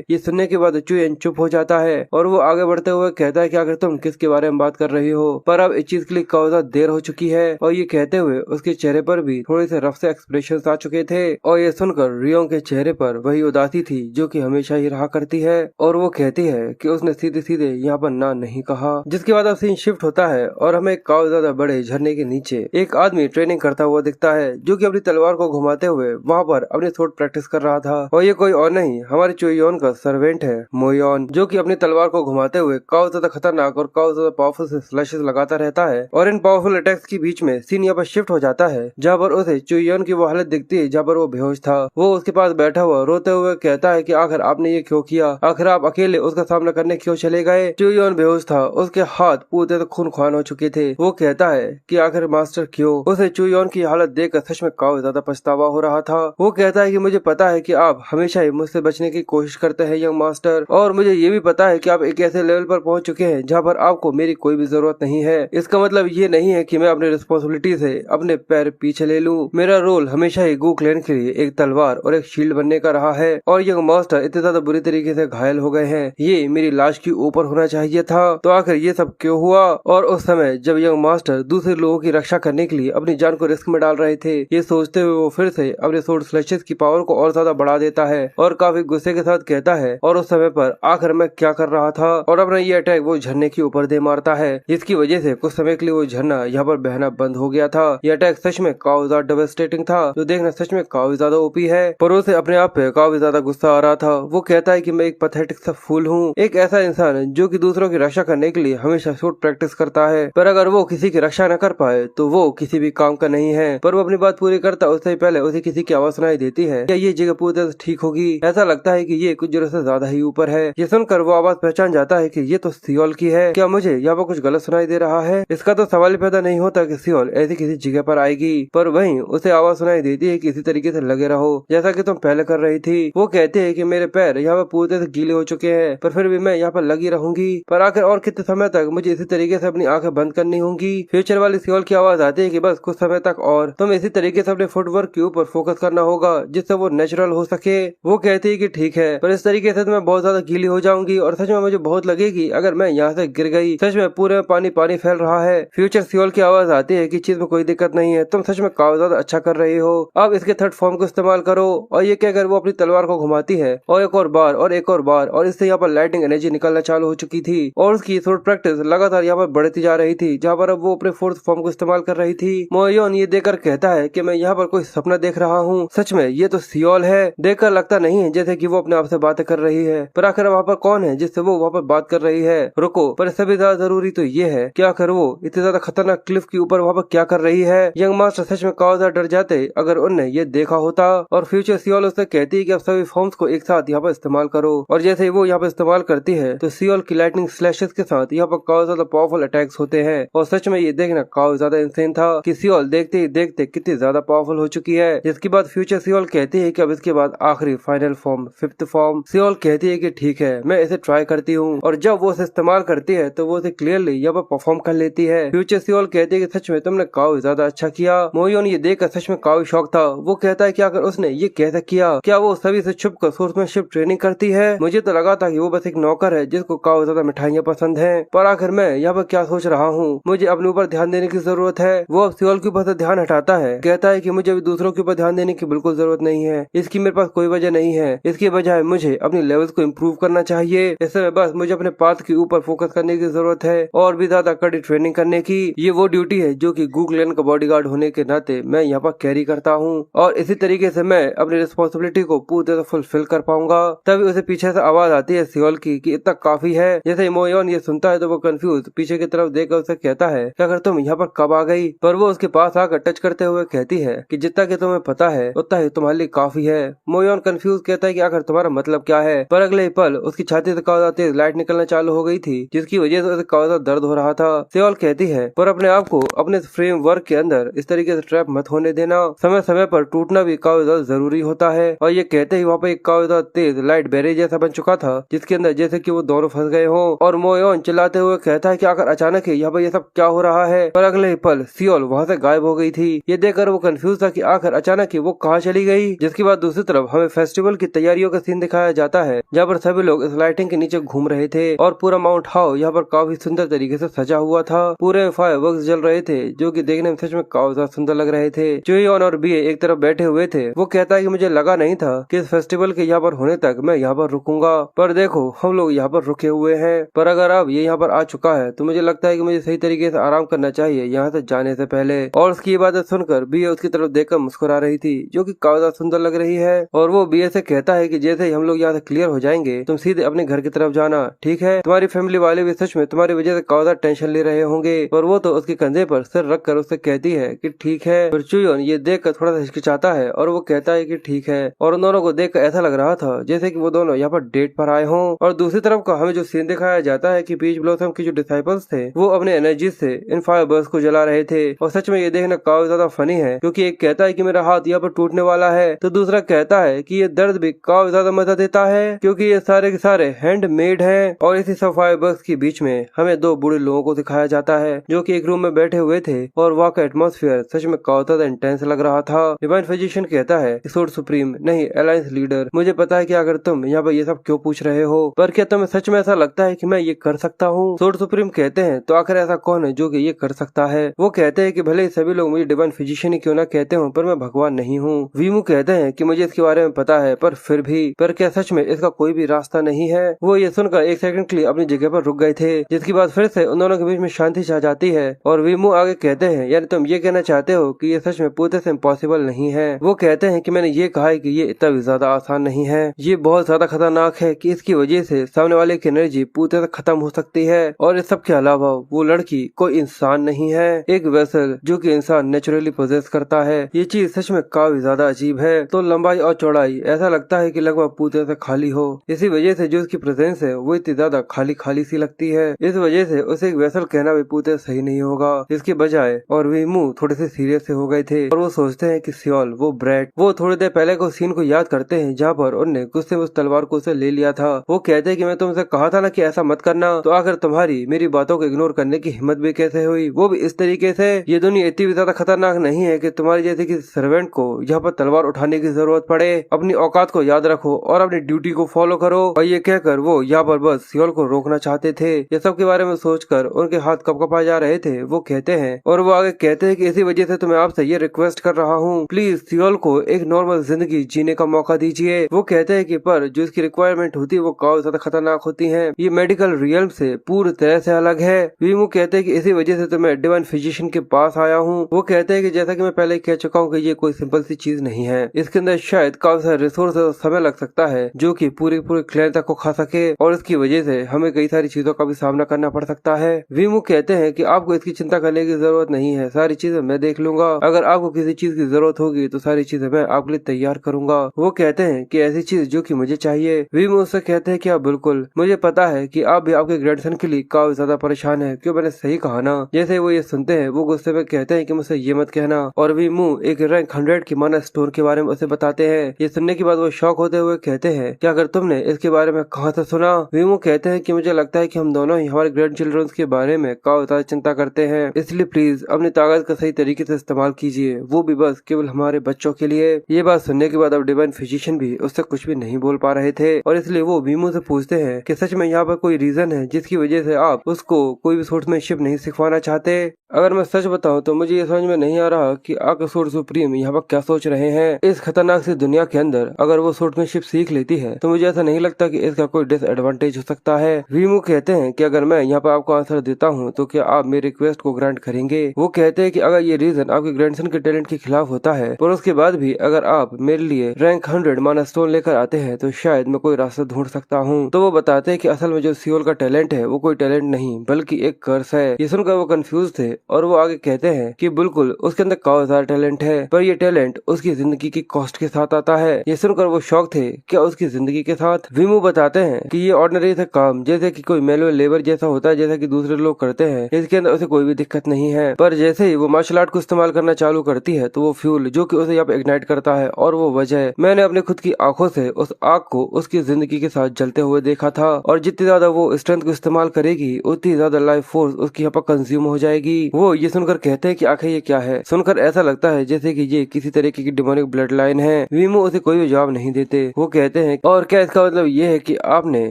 ये सुनने के बाद चुयन चुप हो जाता है और वो आगे बढ़ते हुए कहता है कि आखिर तुम किसके बारे में बात कर रही हो? पर अब इस चीज के लिए काफी ज्यादा देर हो चुकी है। और ये कहते हुए उसके चेहरे पर भी थोड़े से रफ से एक्सप्रेशन आ चुके थे। और ये सुनकर रियोन के चेहरे पर वही उदासी थी जो कि हमेशा ही रहा करती है। और वो कहती है कि उसने सीधे सीधे यहाँ पर ना नहीं कहा। जिसके बाद अब सीन शिफ्ट होता है और हमें काफी ज्यादा बड़े झरने के नीचे एक आदमी ट्रेनिंग करता हुआ दिखता है, जो कि अपनी तलवार को घुमाते हुए वहाँ पर अपनी शॉट प्रैक्टिस कर रहा था। और ये कोई और नहीं, हमारे चुयोन का सर्वेंट है मोयोन, जो कि अपनी तलवार को घुमाते हुए काफी ज्यादा खतरनाक और काफी ज्यादा पावरफुल से स्लैशेस लगाता रहता है। और इन पावरफुल अटैक्स के बीच में सीन यहाँ पर शिफ्ट हो जाता है, जहाँ पर उसे चुयोन की वो हालत दिखती है जहाँ पर वो बेहोश था। वो उसके पास बैठा हुआ रोते हुए कहता है कि आखिर आपने ये क्यों किया? आखिर आप अकेले उसका सामना करने क्यों चले गए? चुयोन बेहोश था, उसके हाथ पूरे खून खुआन हो चुके थे। वो कहता है कि आखिर मास्टर क्यों? उसे चुयोन की हालत देखकर सच में काफी ज्यादा पछतावा हो रहा था। वो कहता है कि मुझे पता है कि आप हमेशा ही मुझसे बचने की कोशिश करते हैं यंग मास्टर, और मुझे ये भी पता है कि आप एक ऐसे लेवल पर पहुंच चुके हैं जहाँ पर आपको मेरी कोई भी जरूरत नहीं है। इसका मतलब ये नहीं है कि मैं अपनी रिस्पॉन्सिबिलिटी से अपने पैर पीछे ले लूं। मेरा रोल हमेशा ही गूक्लेन के लिए एक तलवार और एक शील्ड बनने का रहा है, और यंग मास्टर इतने ज्यादा बुरी तरीके से घायल हो गए हैं, ये मेरी लाश के ऊपर होना चाहिए था। तो आखिर ये सब क्यों हुआ? और उस समय जब यंग मास्टर दूसरे लोगों की रक्षा करने के लिए अपनी जान को रिस्क में डाल रहे थे, ये सोचते हुए वो फिर से अपने सोर्ड स्लैशेस की पावर को और ज्यादा बढ़ा देता है और काफी गुस्से के साथ कहता है, और उस समय पर आखिर मैं क्या कर रहा था? और अपना ये अटैक वो झरने के ऊपर दे मारता है, जिसकी वजह से कुछ समय के लिए वो झरना यहाँ पर बहना बंद हो गया था। ये अटैक सच में काफी ज्यादा डेवास्टेटिंग था, जो देखना सच में काफी ज्यादा ओपी है। पर उसे अपने आप पे काफी ज्यादा गुस्सा आ रहा था। वो कहता है कि मैं एक पैथेटिक सा फूल हूँ, एक ऐसा इंसान जो कि दूसरों की रक्षा करने के लिए हमेशा शूट प्रैक्टिस करता है, पर अगर वो किसी की रक्षा न कर पाए तो वो किसी भी काम का नहीं है। पर वो अपनी बात पूरी करता उससे पहले उसे किसी की आवाज सुनाई देती है, क्या ये जगह पूरी तरह से ठीक होगी? ऐसा लगता है कि ये कुछ जरूरत से ज्यादा ही ऊपर है। ये सुनकर वो आवाज पहचान जाता है कि ये तो सियोल की है। क्या मुझे यहाँ पर कुछ गलत सुनाई दे रहा है? इसका तो सवाल ही पैदा नहीं होता कि सियोल ऐसी किसी जगह पर आएगी। पर वहीं उसे आवाज सुनाई देती है कि इसी तरीके से लगे रहो जैसा कि तुम पहले कर रही थी। वो कहते हैं कि मेरे पैर यहाँ पर पूरी तरह से गीले हो चुके हैं, पर फिर भी मैं यहाँ पर लगी रहूंगी। पर आखिर और कितने समय तक मुझे इसी तरीके से अपनी आंखें बंद करनी होंगी? फ्यूचर वाली सियोल की आवाज आती है कि बस कुछ समय तक और तुम इसी तरीके से अपने फुटवर्क के ऊपर फोकस करना होगा जिससे वो नेचुरल हो सके। वो कहती है कि ठीक है, पर इस तरीके से मैं बहुत ज्यादा गीली हो जाऊंगी और सच में मुझे बहुत लगेगी अगर मैं यहाँ से गिर गई। सच में पूरे में पानी पानी फैल रहा है। फ्यूचर सियोल की आवाज आती है कि चीज में कोई दिक्कत नहीं है, तुम सच में काफी ज्यादा अच्छा कर रही हो, अब इसके थर्ड फॉर्म को इस्तेमाल करो। और ये कहकर वो अपनी तलवार को घुमाती है और एक और बार और एक और बार, और इससे यहाँ पर लाइटिंग एनर्जी निकलना चालू हो चुकी थी और उसकी शॉर्ट प्रैक्टिस लगातार यहाँ पर बढ़ती जा रही थी, जहाँ पर अब वो अपने फोर्थ फॉर्म को इस्तेमाल कर रही थी। मोयोन ये देखकर कहता है कि मैं यहाँ पर कोई सपना देख रहा हूँ, सच में ये तो सियोल है। देखकर लगता नहीं है जैसे कि वो अपने आप से बातें कर रही है, पर आखिर वहाँ पर कौन है जिससे वो वहाँ पर बात कर रही है? रुको, पर इससे भी ज्यादा जरूरी तो ये है कि आखिर वो इतने ज्यादा खतरनाक क्लिफ के ऊपर वहाँ पर क्या कर रही है? यंग मास्टर सच में काफी ज्यादा डर जाते अगर उनने ये देखा होता। और फ्यूचर सियोल उससे कहती है कि अब सभी फॉर्म्स को एक साथ यहाँ पर इस्तेमाल करो, और जैसे ही वो यहाँ पर इस्तेमाल करती है तो सियोल की लाइटनिंग स्लैशेस के साथ यहाँ पर काफी ज्यादा पावरफुल अटैक्स होते हैं। और सच में ये देखना काफी ज्यादा इंसेन था कि सियोल देखते ही देखते कितनी ज्यादा पावरफुल हो चुकी है। जिसके बाद फ्यूचर सियोल कहती है कि अब इसके बाद आखिरी final form, fifth form. Seoul कहती है कि ठीक है, मैं इसे ट्राई करती हूँ, और जब वो इसे इस्तेमाल करती है तो वो इसे क्लियरली यहाँ पर परफॉर्म कर लेती है। फ्यूचर सियोल कहती है कि सच में तुमने काफी ज्यादा अच्छा किया। मोयोन ये देखकर सच में काफी शौक था। वो कहता है कि अगर उसने ये कैसे किया, क्या वो सभी से छुप कर सोर्समैनशिप ट्रेनिंग करती है? मुझे तो लगा था कि वो बस एक नौकर है जिसको काफी ज्यादा मिठाइयाँ पसंद है, पर आखिर मैं यहाँ पर क्या सोच रहा हूँ? मुझे अपने ऊपर ध्यान देने की जरूरत है। वो अब सियोल के ऊपर से ध्यान हटाता है, कहता है कि मुझे अभी दूसरों के ऊपर ध्यान देने की बिल्कुल जरूरत नहीं है, इसकी मेरे पास कोई वजह नहीं है। इसके बजाय मुझे अपनी लेवल्स को इम्प्रूव करना चाहिए। इस समय बस मुझे अपने पाथ के ऊपर फोकस करने की जरूरत है और भी ज्यादा कड़ी ट्रेनिंग करने की। ये वो ड्यूटी है जो कि गूगलन का बॉडीगार्ड होने के नाते मैं यहाँ पर कैरी करता हूँ और इसी तरीके से मैं अपनी रिस्पॉन्सिबिलिटी को पूरी तरह फुलफिल कर पाऊंगा। तभी उसे पीछे से आवाज आती है सियोल की कि इतना काफी है। जैसे ही मोयोन ये सुनता है तो वो कंफ्यूज पीछे की तरफ देखकर उसे कहता है कि अगर तुम यहाँ पर कब आ गई, पर वो उसके पास आकर टच करते हुए कहती है कि जितना कि तुम्हें पता है उतना ही तुम्हारे लिए काफी है। मोयोन कंफ्यूज कहता है कि आखिर तुम्हारा मतलब क्या है, पर अगले ही पल उसकी छाती से काफी तेज लाइट निकलना चालू हो गई थी जिसकी वजह से उसे काफी दर्द हो रहा था। सियोल कहती है पर अपने आप को अपने फ्रेम वर्क के अंदर इस तरीके से ट्रैप मत होने देना, समय समय पर टूटना भी काफी ज्यादा जरूरी होता है। और ये कहते ही वहाँ पे एक काफी ज्यादा तेज लाइट बैरियर जैसा बन चुका था जिसके अंदर जैसे कि वो दोनों फंस गए हों। और मोयोन चिल्लाते हुए कहता है कि आखिर अचानक ही यहाँ पर ये सब क्या हो रहा है, पर अगले ही पल सियोल वहाँ से गायब हो गई थी। ये देखकर वो कंफ्यूज था कि आखिर अचानक ही वो कहाँ चली गई। जिसके बाद दूसरी तरफ हमें फेस्टिवल की तैयारियों का सीन दिखाया जाता है जहाँ पर सभी लोग इस लाइटिंग के नीचे घूम रहे थे और पूरा माउंट हाउ यहाँ पर काफी सुंदर तरीके से सजा हुआ था। पूरे फायरवर्क्स जल रहे थे जो कि देखने में सच में काफी ज्यादा सुंदर लग रहे थे। चुयोन और बीए एक तरफ बैठे हुए थे। वो कहता है कि मुझे लगा नहीं था कि इस फेस्टिवल के यहाँ पर होने तक मैं यहाँ पर रुकूंगा, पर देखो हम लोग यहाँ पर रुके हुए हैं। पर अगर अब ये यहाँ पर आ चुका है तो मुझे लगता है कि मुझे सही तरीके से आराम करना चाहिए यहाँ से जाने से पहले। और उसकी ये बातें सुनकर बीए उसकी तरफ देखकर मुस्कुरा रही थी जो कि काफी ज्यादा सुंदर लग रही है। और वो बीए से कहता है कि जैसे ही हम लोग यहाँ से क्लियर हो जाएंगे तुम सीधे अपने घर की तरफ जाना, ठीक है। तुम्हारी फैमिली वाले भी सच में तुम्हारी वजह से काफी ज्यादा टेंशन ले रहे होंगे। पर वो तो उसके कंधे पर सिर रख कर उससे कहती है कि ठीक है। पर चुयोन ये देख कर थोड़ा सा हिचकिचाता है और वो कहता है कि ठीक है। और उन दोनों को देख कर ऐसा लग रहा था जैसे कि वो दोनों यहाँ पर डेट पर आए हों। और दूसरी तरफ का हमें जो सीन दिखाया जाता है कि पीच ब्लॉसम की जो डिसाइपल्स थे वो अपने एनर्जी से इन फायरबर्स्ट को जला रहे थे। और सच में ये देखना काफी ज्यादा फनी है क्योंकि एक कहता है कि मेरा हाथ यहाँ पर टूटने वाला है तो दूसरा कहता है कि ये दर्द भी काफी ज्यादा मजा देता है क्योंकि ये सारे के सारे हैंडमेड हैं। और इसी सब फायरबर्स्ट के बीच में हमें दो बूढ़े लोगों को दिखाया जाता है जो कि एक रूम में बैठे हुए थे और वहाँ का एटमॉस्फेयर सच में काफी ज्यादा इंटेंस लग रहा था। डिवाइन फिजिशियन कहता है सोर्ड सुप्रीम नहीं अलायंस लीडर, मुझे पता है कि अगर तुम यहाँ पर ये सब क्यों पूछ रहे हो, पर क्या तुम्हें सच में ऐसा लगता है कि मैं ये कर सकता हूँ। सोर्ड सुप्रीम कहते हैं तो आखिर ऐसा कौन है जो कि ये कर सकता है। वो कहते हैं कि भले ही सभी लोग मुझे डिवाइन फिजिशियन ही क्यों ना कहते हो पर मैं भगवान नहीं हूँ। वीमू कहते हैं कि मुझे इसके बारे में पता है पर फिर भी, पर क्या सच में इसका कोई भी रास्ता नहीं है। वो ये सुनकर एक सेकंड के लिए अपनी जगह पर रुक गए थे जिसके बाद फिर से उन दोनों के बीच में शांति छा जाती है। और वीमू आगे कहते हैं यानी तुम ये कहना चाहते हो कि ये सच में पूरे से इम्पॉसिबल नहीं है। वो कहते हैं कि मैंने ये कहा है कि ये इतना भी ज्यादा आसान नहीं है, ये बहुत ज्यादा खतरनाक है कि इसकी वजह से सामने वाले की एनर्जी पूरी तरह खत्म हो सकती है। और इस सब के अलावा वो लड़की कोई इंसान नहीं है, एक वेसल जो कि इंसान नेचुरली पोजेस करता है। ये चीज सच में काफी ज्यादा अजीब है। तो लंबाई और चौड़ाई ऐसा लगता है कि लगभग पूरी तरह से खाली हो, इसी वजह से जो उसकी प्रेजेंस है वो इतनी ज्यादा खाली खाली सी लगती है। इस वजह से उसे एक वेसल कहना भी पूरी तरह सही नहीं होगा इसके बजाय। और वीमू थोड़े से सीरियस से हो गए थे और वो सोचते हैं कि सियोल वो ब्रैट, वो थोड़ी देर पहले को सीन को याद करते हैं जहाँ पर उन्होंने गुस्से में उस तलवार को उसे ले लिया था। वो कहते हैं कि मैं तुमसे कहा था ना कि ऐसा मत करना, तो आखिर तुम्हारी मेरी बातों को इग्नोर करने की हिम्मत भी कैसे हुई, वो भी इस तरीके से। ये दुनिया इतनी भी ज्यादा खतरनाक नहीं है कि तुम्हारी जैसे कि सर्वेंट को यहाँ पर तलवार उठाने की जरूरत पड़े। अपनी औकात को याद रखो और अपनी ड्यूटी को फॉलो करो। और ये कहकर वो यहाँ पर बस सियोल को रोकना चाहते थे। ये सब के बारे में सोचकर उनके हाथ कपकपाए जा रहे थे। वो कहते हैं और वो आगे कहते हैं कि इसी वजह से तो मैं आपसे ये रिक्वेस्ट कर रहा हूँ, प्लीज सियोल को एक नॉर्मल जिंदगी जीने का मौका दीजिए। वो कहते हैं कि पर जो इसकी रिक्वायरमेंट होती है वो काफी ज्यादा खतरनाक होती है, ये मेडिकल रियल्म से पूरी तरह से अलग है। वीमू कहते हैं कि इसी वजह से तो मैं डिवाइन फिजिशियन के पास आया हूँ। वो कहते हैं कि जैसा कि मैं पहले कह चुका हूँ कि ये कोई सिंपल सी चीज नहीं है, इसके अंदर शायद काफी सारे रिसोर्स और समय लग सकता है जो कि पूरी क्लैन तक को खा सके और इसकी वजह से हमें कई सारी चीजों का भी सामना करना पड़ सकता है। वीमू कहते हैं कि आपको इसकी चिंता करने की जरूरत नहीं है, सारी चीजें मैं देख लूंगा। अगर आपको किसी चीज की जरूरत होगी तो सारी चीजें मैं आपके लिए तैयार करूंगा। वो कहते हैं कि ऐसी चीज जो कि मुझे चाहिए। वीमू उससे कहते हैं कि आप बिल्कुल, मुझे पता है कि आप भी आपके ग्रैंडसन के लिए काफी ज्यादा परेशान है, क्यों मैंने सही कहा ना। जैसे वो ये सुनते हैं वो गुस्से में कहते हैं कि मुझसे ये मत कहना। और वीमू एक रैंक 100 की माना स्टोर के बारे में उसे बताते हैं। ये सुनने के बाद वो शॉक होते हुए कहते हैं कि अगर तुमने इसके बारे में कहाँ से सुना। वीमू कहते हैं कि मुझे लगता है कि हम दोनों ही हमारे ग्रैंड चिल्ड्रन के बारे में काफी ज्यादा चिंता करते हैं, इसलिए प्लीज अपनी ताकत का सही तरीके से इस्तेमाल कीजिए, वो भी बस केवल हमारे बच्चों के लिए। ये बात सुनने के बाद अब डिवाइन फिजिशियन भी उससे कुछ भी नहीं बोल पा रहे थे और इसलिए वो वीमू से पूछते हैं कि सच में यहाँ पर कोई रीजन है जिसकी वजह से आप उसको कोई भी सोर्समैनशिप नहीं सिखवाना चाहते। अगर मैं सच बताऊं तो मुझे ये समझ में नहीं आ रहा कि आकर सोर्स सुप्रीम यहाँ पर क्या सोच रहे हैं। इस खतरनाक सी दुनिया के अंदर अगर वो सोर्समैनशिप सीख लेती है तो मुझे ऐसा नहीं लगता कि इसका कोई डिसएडवांटेज हो सकता है। वीमू कहते हैं कि अगर मैं यहाँ पर आपको आंसर देता हूँ तो क्या आप मेरी रिक्वेस्ट को ग्रांट करेंगे। वो कहते हैं कि अगर ये रीजन आपके ग्रैंडसन के टैलेंट के खिलाफ होता है पर उसके बाद भी अगर आप मेरे लिए रैंक 100 माना स्टोन लेकर आते हैं तो शायद मैं कोई रास्ता ढूंढ सकता हूँ। तो वो बताते हैं कि असल में जो सियोल का टैलेंट है वो कोई टैलेंट नहीं बल्कि एक कर्स है। ये सुनकर वो कंफ्यूज थे और वो आगे कहते हैं कि बिल्कुल उसके अंदर काफी सारा टैलेंट है पर ये टैलेंट उसकी जिंदगी की कॉस्ट के साथ आता है। ये सुनकर वो शौक थे क्या उसकी जिंदगी के साथ। विमू बताते हैं कि ये ऑर्डिनरी से काम जैसे कि कोई मैनुअल लेबर जैसा होता है जैसा कि दूसरे लोग करते हैं, इसके अंदर उसे कोई भी दिक्कत नहीं है। पर जैसे ही वो मार्शल आर्ट को इस्तेमाल करना चालू करती है तो वो फ्यूल जो कि उसे यहाँ पे इग्नाइट करता है और वो वजह मैंने अपने खुद की आंखों से उस आग को उसकी जिंदगी के साथ जलते हुए देखा था और जितनी ज्यादा वो स्ट्रेंथ को इस्तेमाल करेगी उतनी ज्यादा लाइफ फोर्स उसकी यहाँ पर कंज्यूम हो जाएगी। वो ये सुनकर कहते हैं कि आखिर ये क्या है। सुनकर ऐसा लगता है जैसे कि ये किसी तरीके की डिमोनिक ब्लड लाइन है। वीमू उसे कोई भी जवाब नहीं देते। वो कहते हैं और क्या इसका मतलब ये है कि आपने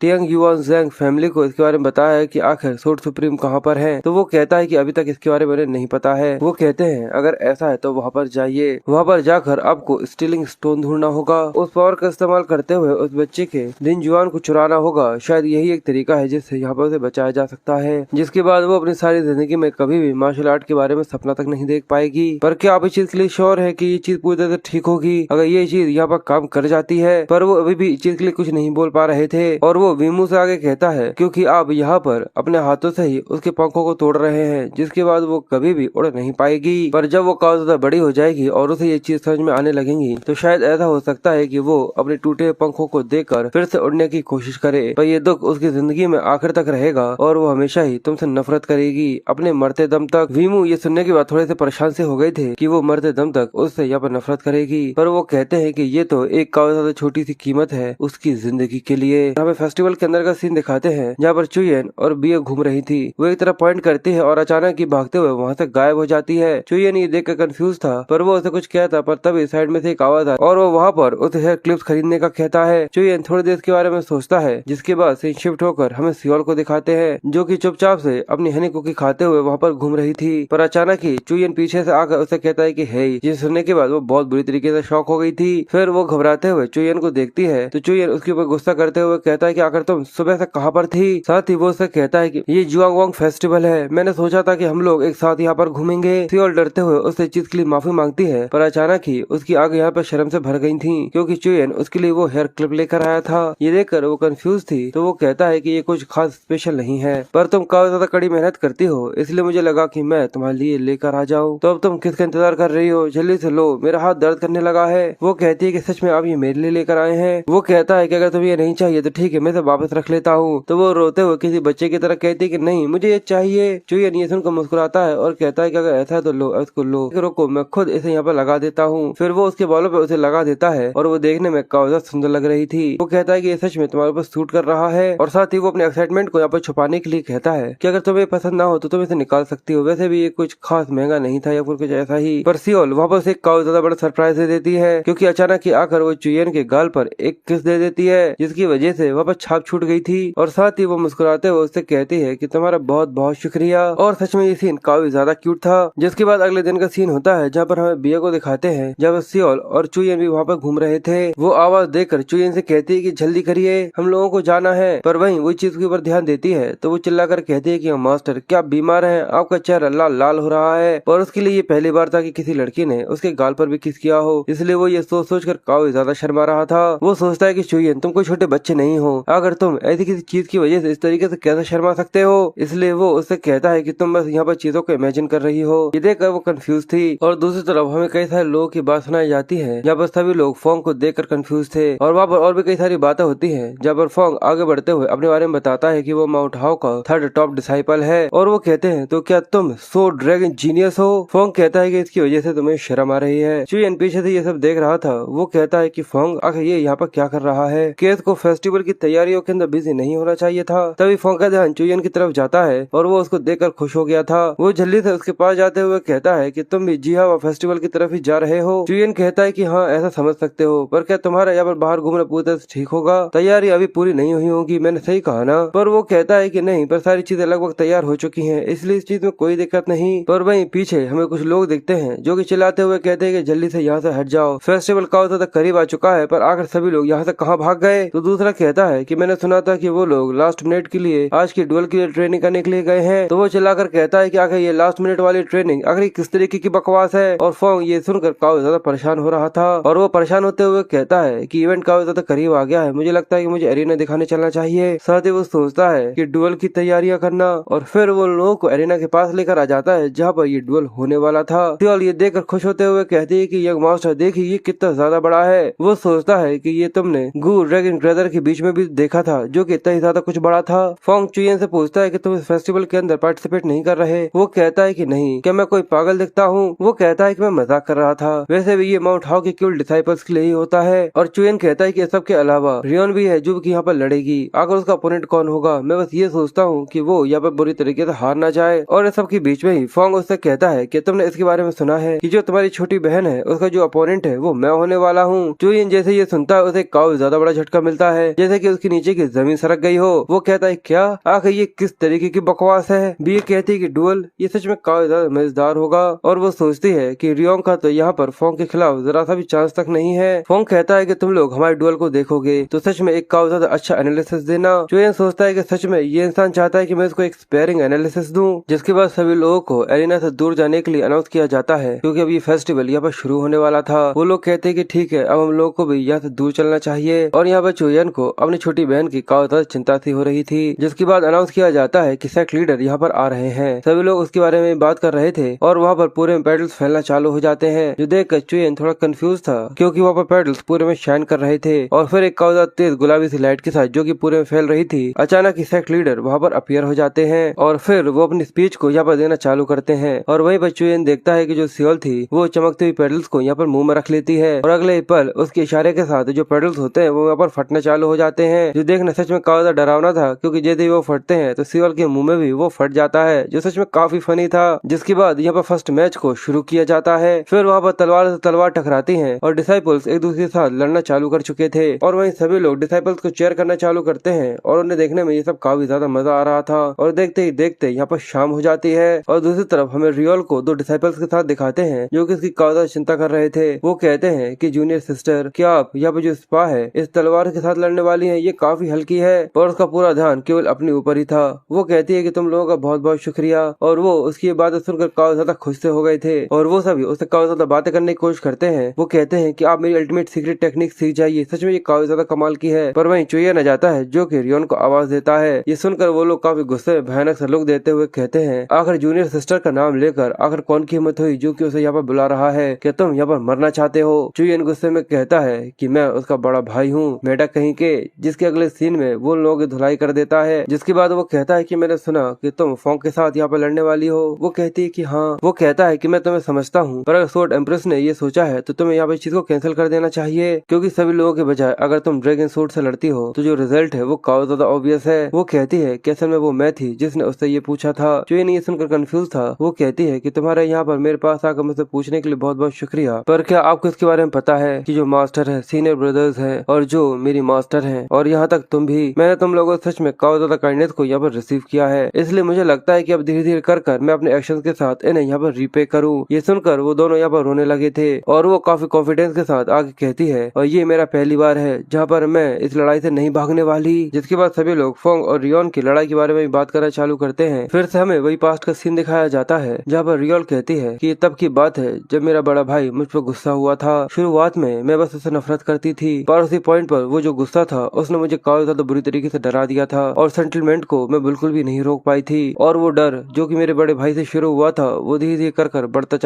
टियांग युआन ज़ैंग फैमिली को इसके बारे में बताया है कि आखिर सूट सुप्रीम कहाँ पर है। तो वो कहता है कि अभी तक इसके बारे में उन्हें नहीं पता है। वो कहते हैं अगर ऐसा है तो वहाँ पर जाइए, वहाँ पर जाकर आपको स्टीलिंग स्टोन ढूंढना होगा, उस पावर का इस्तेमाल करते हुए उस बच्चे के दिन जुआन को चुराना होगा। शायद यही एक तरीका है जिससे यहाँ पर उसे बचाया जा सकता है। जिसके बाद वो अपनी सारी जिंदगी में कभी भी मार्शल आर्ट के बारे में सपना तक नहीं देख पाएगी। पर क्या आप इस चीज के लिए श्योर है कि ये चीज पूरी तरह से ठीक होगी अगर ये चीज यहाँ पर काम कर जाती है। पर वो अभी भी इस चीज के लिए कुछ नहीं बोल पा रहे थे और वो वीमू से आगे कहता है क्योंकि आप यहाँ पर अपने हाथों से ही उसके पंखों को तोड़ रहे हैं जिसके बाद वो कभी भी उड़ नहीं पाएगी। पर जब वो काफी ज्यादा बड़ी हो जाएगी और उसे ये चीज समझ में आने लगेंगी तो शायद ऐसा हो सकता है कि वो अपने टूटे पंखों को देकर फिर से उड़ने की कोशिश करे। पर ये दुख उसकी जिंदगी में आखिर तक रहेगा और वो हमेशा ही तुमसे नफरत करेगी अपने मरते दम तक। वीमू ये सुनने के बाद थोड़े से परेशान से हो गए थे कि वो मरते दम तक उससे यहाँ पर नफरत करेगी। पर वो कहते हैं कि ये तो एक काफी ज्यादा छोटी सी कीमत है उसकी जिंदगी के लिए। हमें फेस्टिवल के अंदर का सीन दिखाते हैं जहाँ पर चुयन और बिया घूम रही थी। वो एक तरफ पॉइंट करती है और अचानक ही भागते हुए वहाँ से गायब हो जाती है। चुयन ये देख कर कंफ्यूज था पर वो उसे कुछ कहता पर तभी साइड में से एक आवाज आई और वो वहाँ पर उसे हेयर क्लिप्स खरीदने का कहता है। चुयन थोड़ी देर के बारे में सोचता है जिसके बाद सीन शिफ्ट होकर हमें सियोल को दिखाते हैं जो कि चुपचाप से अपनी हनी कुकी खाते हुए वहाँ पर घूम रही थी। पर अचानक ही चुयन पीछे से आकर उसे कहता है कि हे। ये सुनने के बाद वो बहुत बुरी तरीके से शॉक हो गई थी। फिर वो घबराते हुए चुयन को देखती है तो चुयन उसके ऊपर गुस्सा करते हुए कहता है कि आखिर तुम सुबह से कहाँ पर थी। साथ ही वो उससे कहता है कि ये जुआंगवांग फेस्टिवल है, मैंने सोचा था कि हम लोग एक साथ यहाँ पर घूमेंगे। सियोल डरते हुए उससे चीज के लिए माफी मांगती है पर अचानक ही उसकी आंखें यहाँ पर शर्म से भर गई थी क्योंकि चुयन उसके लिए वो हेयर क्लिप लेकर आया था। ये देखकर वो कंफ्यूज थी तो वो कहता है कि ये कुछ खास स्पेशल नहीं है पर तुम काफी ज्यादा कड़ी मेहनत करती हो इसलिए मुझे लगा कि मैं तुम्हारे लिए लेकर आ जाऊँ। तो अब तुम किसका इंतजार कर रही हो, जल्दी से लो, मेरा हाथ दर्द करने लगा है। वो कहती है कि सच में आप ये मेरे लिए लेकर आए हैं। वो कहता है कि अगर तुम्हें ये नहीं चाहिए तो ठीक है मैं इसे वापस रख लेता हूँ। तो वो रोते हुए किसी बच्चे की तरह कहती है कि नहीं मुझे ये चाहिए। चुयन ये सुनकर मुस्कुराता है और कहता है कि अगर ऐसा है तो लो, इसको लो, रुको मैं खुद इसे यहाँ पर लगा देता हूँ। फिर वो उसके बालों पर उसे लगा देता है और वो देखने में काफी ज्यादा सुंदर लग रही थी। वो कहता है कि ये सच में तुम्हारे ऊपर सूट कर रहा है और साथ ही वो अपने एक्साइटमेंट को यहाँ पर छुपाने के लिए कहता है कि अगर तुम्हें पसंद ना हो तो तुम इसे निकाल सकती हो। वैसे भी ये कुछ खास महंगा नहीं था या फिर कुछ ऐसा ही। पर सियोल वापस एक काफी ज्यादा बड़ा सरप्राइज दे देती है क्योंकि अचानक ही आकर वो चुयन के गाल पर एक किस दे देती है जिसकी वजह से वहाँ पर छाप छूट गई थी और साथ ही वो मुस्कुराते हुए उससे कहती है कि तुम्हारा बहुत बहुत शुक्रिया। और सच में ये सीन काफी ज्यादा क्यूट था। जिसके बाद अगले दिन का सीन होता है जहाँ पर हमें बिया को दिखाते हैं जब सियोल और चुयन भी वहाँ पर घूम रहे थे। वो आवाज देकर चुयन से कहती है कि जल्दी करिए हम लोगों को जाना है। पर वहीं वो चीज के ऊपर ध्यान देती है तो वो चिल्लाकर कहती है कि मास्टर क्या आप बीमार हैं, आपका चेहरा लाल लाल हो रहा है। और उसके लिए ये पहली बार था कि किसी लड़की ने उसके गाल पर भी किस किया हो इसलिए वो ये सोच सोच कर काफी ज्यादा शर्मा रहा था। वो सोचता है कि चुयन तुम कोई छोटे बच्चे नहीं हो, अगर तुम ऐसी किसी चीज की वजह से इस तरीके से कैसे शर्मा सकते हो। इसलिए वो उससे कहता है कि तुम बस यहाँ पर चीजों को इमेजिन कर रही हो। ये देखकर वो कंफ्यूज थी। और दूसरी तरफ हमें कई सारे लोगों की बात सुनाई जाती है जहाँ पर सभी लोग फोंग को देखकर कंफ्यूज थे और वहाँ पर और भी कई सारी बातें होती है जहाँ पर फोंग आगे बढ़ते हुए अपने बारे में बताता है कि वो माउंट हाउ का थर्ड टॉप डिसाइपल है। और वो कहते हैं तो क्या तुम सो ड्रैगन जीनियस हो। फोंग कहता है कि इसकी वजह से तुम्हें शर्म आ रही है। चुयन पीछे से ये सब देख रहा था। वो कहता है कि फोंग आखिर ये यहाँ पर क्या कर रहा है, केस को फेस्टिवल की तैयारियों के अंदर बिजी नहीं होना चाहिए था। तभी फोंग का ध्यान चुयन की तरफ जाता है और वो उसको देखकर खुश हो गया था। वो जल्दी से उसके पास जाते हुए कहता है कि तुम भी जी हाँ फेस्टिवल की तरफ ही जा रहे हो। चुयन कहता है कि हाँ ऐसा समझ सकते हो पर क्या तुम्हारा यहाँ पर बाहर घूमना पूरी तरह से ठीक होगा, तैयारी अभी पूरी नहीं हुई होगी, मैंने सही कहा ना। पर वो कहता है कि नहीं पर सारी चीजें लगभग तैयार हो चुकी हैं इसलिए इस चीज में कोई दिक्कत नहीं। पर वहीं पीछे हमें कुछ लोग दिखते हैं जो कि चिल्लाते हुए कहते हैं कि जल्दी से यहाँ से हट जाओ, फेस्टिवल का तक करीब आ चुका है। पर आखिर सभी लोग यहाँ से कहाँ भाग गए। तो दूसरा कहता है कि मैंने सुना था कि वो लोग लास्ट मिनट के लिए लिए आज की डुअल की ट्रेनिंग करने के लिए गए हैं। तो वो चिल्लाकर कहता है कि आखिर ये लास्ट मिनट वाली ट्रेनिंग आखिर किस तरीके की बकवास है। और फोंग ये सुनकर काफी ज्यादा परेशान हो रहा था और वो परेशान होते हुए कहता है कि इवेंट काफी ज्यादा करीब आ गया है, मुझे लगता है कि मुझे एरिना दिखाने चलना चाहिए। साथ ही वो सोचता है कि डुअल की तैयारियां करना और फिर वो लोगों को एरिना के पास लेकर आ जाता है जहाँ पर ये डुअल होने वाला था। सियोल ये देखकर खुश होते हुए कहती है कि यंग मास्टर देखिए ये कितना ज्यादा बड़ा है। वो सोचता है कि ये तुमने गू ड्रैगन ब्रदर के बीच में भी देखा था जो कि इतना ही ज्यादा कुछ बड़ा था। फोंग चुयन से पूछता है कि तुम इस फेस्टिवल के अंदर पार्टिसिपेट नहीं कर रहे। वो कहता है कि नहीं, क्या मैं कोई पागल दिखता हूँ। वो कहता है कि मैं मजाक कर रहा था, वैसे भी ये माउंट हाउ के केवल डिसाइपल्स के लिए ही होता है। और चुयन कहता है कि सब के अलावा रियोन भी है जो कि यहाँ पर लड़ेगी, अगर उसका अपोनेंट कौन होगा। मैं बस ये सोचता हूँ कि वो यहाँ पर बुरी तरीके से हार ना जाए। और इस सब के बीच में ही फोंग उससे कहता है कि तुमने इसके बारे में सुना है कि जो तुम्हारी छोटी बहन है उसका जो अपोनेंट है वो मैं होने वाला हूँ। चुयन जैसे ये सुनता है उसे काफी ज्यादा बड़ा झटका मिलता है, जैसे कि उसके नीचे की जमीन सरक गई हो। वो कहता है क्या, आखिर ये किस तरीके की बकवास है। बी कहती है कि डुअल ये सच में काफी ज्यादा मजेदार होगा। और वो सोचती है कि रियोंग का तो यहाँ पर फोंग के खिलाफ जरा सा भी चांस तक नहीं है। फोंग कहता है कि तुम लोग हमारे डुअल को देखोगे तो सच में एक काफी ज्यादा अच्छा एनालिसिस देना। चुयन सोचता है कि सच में ये इंसान चाहता है कि मैं इसको एक स्पेयरिंग एनालिसिस दूं। जिसके बाद सभी लोगों को एरिना से दूर जाने के लिए अनाउंस किया जाता है क्योंकि अब ये फेस्टिवल यहाँ पर शुरू होने वाला था। वो लोग कहते हैं कि ठीक है, अब हम लोगों को भी यहाँ से दूर चलना चाहिए। और यहाँ पर चुयन को अपनी छोटी बहन की काफी ज्यादा चिंता सी हो रही थी। जिसके बाद अनाउंस किया जाता है कि सेक्ट लीडर यहाँ पर आ रहे हैं। सभी लोग उसके बारे में बात कर रहे थे और वहाँ पर पूरे में पेडल्स फैलना चालू हो जाते हैं, जो देख कर चुयन थोड़ा कंफ्यूज था क्योंकि वहाँ पर पेडल्स पूरे में शाइन कर रहे थे। और फिर एक काफी ज्यादा तेज गुलाबी सी लाइट के साथ जो कि पूरे में फैल रही थी, अचानक ही सेक्ट लीडर वहाँ पर अपीयर हो जाते हैं और फिर वो अपनी स्पीच को यहाँ पर देना चालू करते हैं। और वहीं पर चुयन देखता है कि जो सियोल थी वो चमकती हुई पेडल्स को यहाँ पर मुंह में रख लेती है और अगले पल उसके इशारे के साथ जो पेडल्स होते हैं वो यहाँ पर फटने चालू हो जाते हैं, जो देखना सच में काफी ज्यादा डरावना था क्योंकि जैसे ही वो फटते हैं तो सियोल के मुंह में भी वो फट जाता है, जो सच में काफी फनी था। जिसके बाद यहाँ पर फर्स्ट मैच को शुरू किया जाता है। फिर वहाँ पर तलवार से तलवार टकराती है और डिसाइपल्स एक दूसरे के साथ लड़ना चालू कर चुके थे। और वहीं सभी लोग डिसाइपल्स को चेयर करना चालू करते हैं और उन्हें देखने में ये सब काफी ज्यादा मजा आ रहा था। और देखते ही देखते यहाँ पर शाम हो जाती है और दूसरी तरफ हमें रियोल को दो डिसाइपल्स के साथ दिखाते हैं जो कि इसकी काफी ज्यादा चिंता कर रहे थे। वो कहते हैं कि जूनियर सिस्टर, क्या आप यहाँ पे जो स्पा है इस तलवार के साथ लड़ने वाली है, ये काफी हल्की है। और उसका पूरा ध्यान केवल अपने ऊपर ही था। वो कहती है कि तुम लोगों का बहुत बहुत शुक्रिया। और वो उसकी बातें सुनकर काफी ज्यादा खुश से हो गए थे और वो सभी उससे काफी ज्यादा बातें करने की कोशिश करते हैं। वो कहते हैं कि आप मेरी अल्टीमेट सीक्रेट टेक्निक सीख जाइए, सच में ये काफी ज्यादा कमाल की है। पर वहीं चुयन आ जाता है जो कि रियोन को आवाज देता है। ये सुनकर वो लोग काफी गुस्से में भयानक सा लुक देते हुए कहते हैं, आखिर जूनियर सिस्टर का नाम लेकर आखिर कौन की हिम्मत हुई जो कि उसे यहाँ पर बुला रहा है, क्या तुम यहाँ पर मरना चाहते हो। चुयन गुस्से में कहता है कि मैं उसका बड़ा भाई हूँ मेढक कहीं के, जिसके अगले सीन में वो लोगों की धुलाई कर देता है। जिसके बाद वो कहता है कि मैंने सुना कि तुम फोंग के साथ यहाँ पर लड़ने वाली हो। वो कहती है कि हाँ। वो कहता है कि मैं तुम्हें समझता हूँ, पर अगर सोर्ड एम्प्रेस ने ये सोचा है तो तुम्हें यहाँ पर इस चीज को कैंसिल कर देना चाहिए क्योंकि सभी लोगों के बजाय अगर तुम ड्रैगन सूट से लड़ती हो तो जो रिजल्ट है वो काफी ज्यादा ऑब्वियस है। वो कहती है कि असल में वो मैं थी जिसने उससे ये पूछा था। चुयन ये सुनकर कंफ्यूज था। वो कहती है कि तुम्हारे यहाँ पर मेरे पास आकर मुझसे पूछने के लिए बहुत बहुत शुक्रिया, पर क्या आपको इसके बारे में पता है कि जो मास्टर है सीनियर ब्रदर्स है और जो मेरी मास्टर है और यहाँ तक तुम भी, मैंने तुम लोगों सच में काफी ज्यादा काइंडनेस को यहाँ पर रिसीव किया है, इसलिए मुझे लगता है कि अब धीरे धीरे कर मैं अपने एक्शन के साथ इन्हें यहाँ पर रीपे करूँ। ये सुनकर वो दोनों यहाँ पर रोने लगे थे और वो काफी कॉन्फिडेंस के साथ आगे कहती है, और ये मेरा पहली बार है जहाँ पर मैं इस लड़ाई से नहीं भागने वाली। जिसके बाद सभी लोग फोंग और रियोन की लड़ाई के बारे में बात करना चालू करते हैं। फिर से हमें वही पास्ट का सीन दिखाया जाता है जहाँ पर रियोल कहती है कि ये तब की बात है जब मेरा बड़ा भाई मुझ पर गुस्सा हुआ था। शुरुआत में मैं बस उससे नफरत करती थी, पर उसी पॉइंट पर वो जो गुस्सा था उसने मुझे काफी ज्यादा बुरी तरीके से डरा दिया था और सेटलमेंट को मैं बिल्कुल भी नहीं रोक पाई थी। और वो डर जो कि मेरे बड़े भाई से शुरू हुआ था वो धीरे धीरे कर बढ़ता